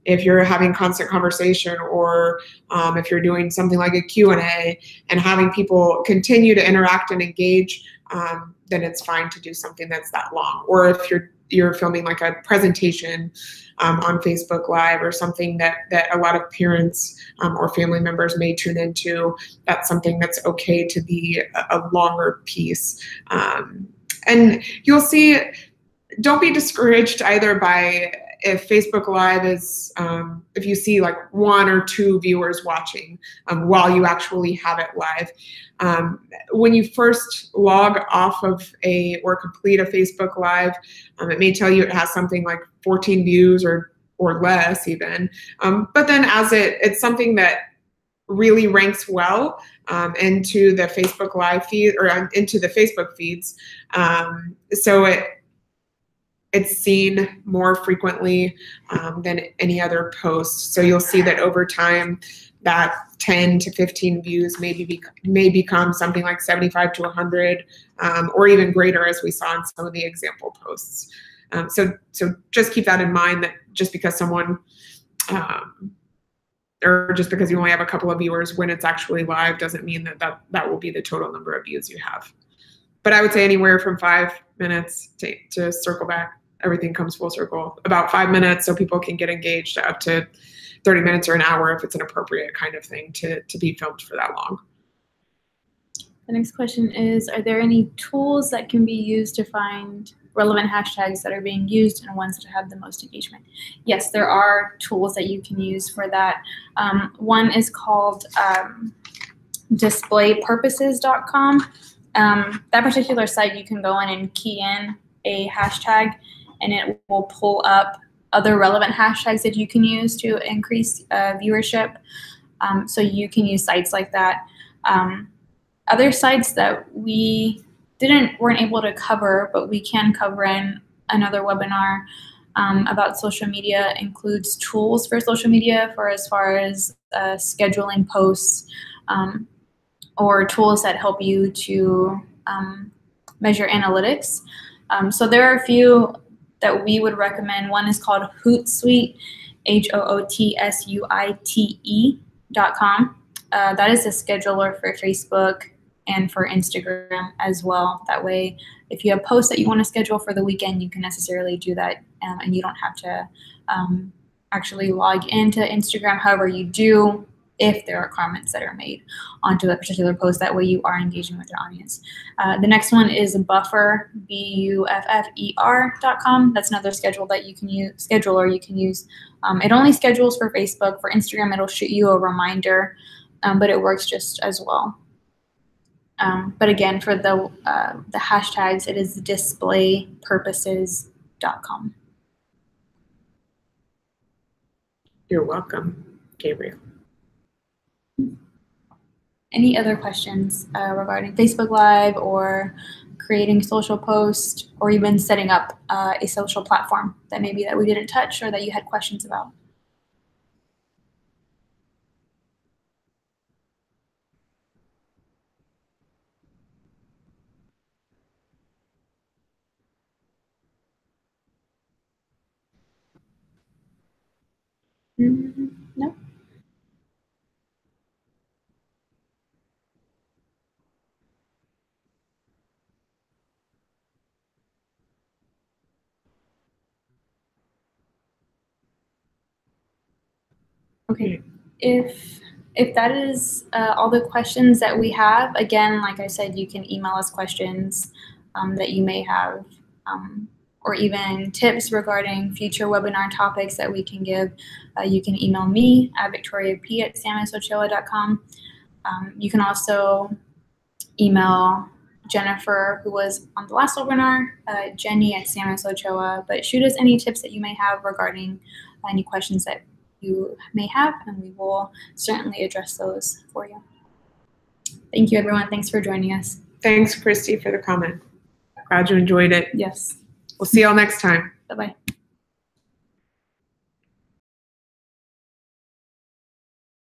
Speaker 1: if you're having constant conversation, or if you're doing something like a Q&A and having people continue to interact and engage, then it's fine to do something that's that long. Or if you're filming like a presentation on Facebook Live, or something that a lot of parents or family members may tune into, that's something that's okay to be a longer piece. And you'll see, don't be discouraged either by if Facebook Live is, if you see like 1 or 2 viewers watching while you actually have it live. When you first log off of or complete a Facebook Live, it may tell you it has something like 14 views or less even. But then as it's something that really ranks well into the Facebook Live feed, or into the Facebook feeds. So it's seen more frequently than any other post. So you'll see that over time, that 10 to 15 views may become something like 75 to 100, or even greater, as we saw in some of the example posts. So just keep that in mind, that just because someone, or just because you only have a couple of viewers when it's actually live, doesn't mean that will be the total number of views you have. But I would say anywhere from 5 minutes to circle back. Everything comes full circle. About 5 minutes, so people can get engaged, up to 30 minutes or an hour if it's an appropriate kind of thing to be filmed for that long.
Speaker 2: The next question is, are there any tools that can be used to find relevant hashtags that are being used and ones that have the most engagement? Yes, there are tools that you can use for that. One is called displaypurposes.com. That particular site, you can go in and key in a hashtag, and it will pull up other relevant hashtags that you can use to increase viewership. So you can use sites like that. Other sites that we weren't able to cover, but we can cover in another webinar about social media, includes tools for social media for as far as scheduling posts, or tools that help you to measure analytics. So there are a few that we would recommend. One is called Hootsuite, HOOTSUITE.com. That is a scheduler for Facebook and for Instagram as well. That way, if you have posts that you want to schedule for the weekend, you can necessarily do that, and you don't have to actually log into Instagram. However, you do if there are comments that are made onto a particular post. That way you are engaging with your audience. The next one is Buffer, BUFFER.com. That's another scheduler you can use. It only schedules for Facebook. For Instagram, it'll shoot you a reminder, but it works just as well. But again, for the hashtags, it is displaypurposes.com.
Speaker 1: You're welcome, Gabriel.
Speaker 2: Any other questions regarding Facebook Live or creating social posts, or even setting up a social platform that maybe that we didn't touch or that you had questions about? No? Okay. If that is all the questions that we have, again, like I said, you can email us questions that you may have, or even tips regarding future webinar topics that we can give. You can email me at victoriap@samuelsochoa.com. You can also email Jennifer, who was on the last webinar, Jenny@samuelsochoa. But shoot us any tips that you may have regarding any questions that you may have, and we will certainly address those for you. Thank you, everyone. Thanks for joining us.
Speaker 1: Thanks, Christy, for the comment. Glad you enjoyed it.
Speaker 2: Yes.
Speaker 1: We'll see y'all next time.
Speaker 2: Bye-bye.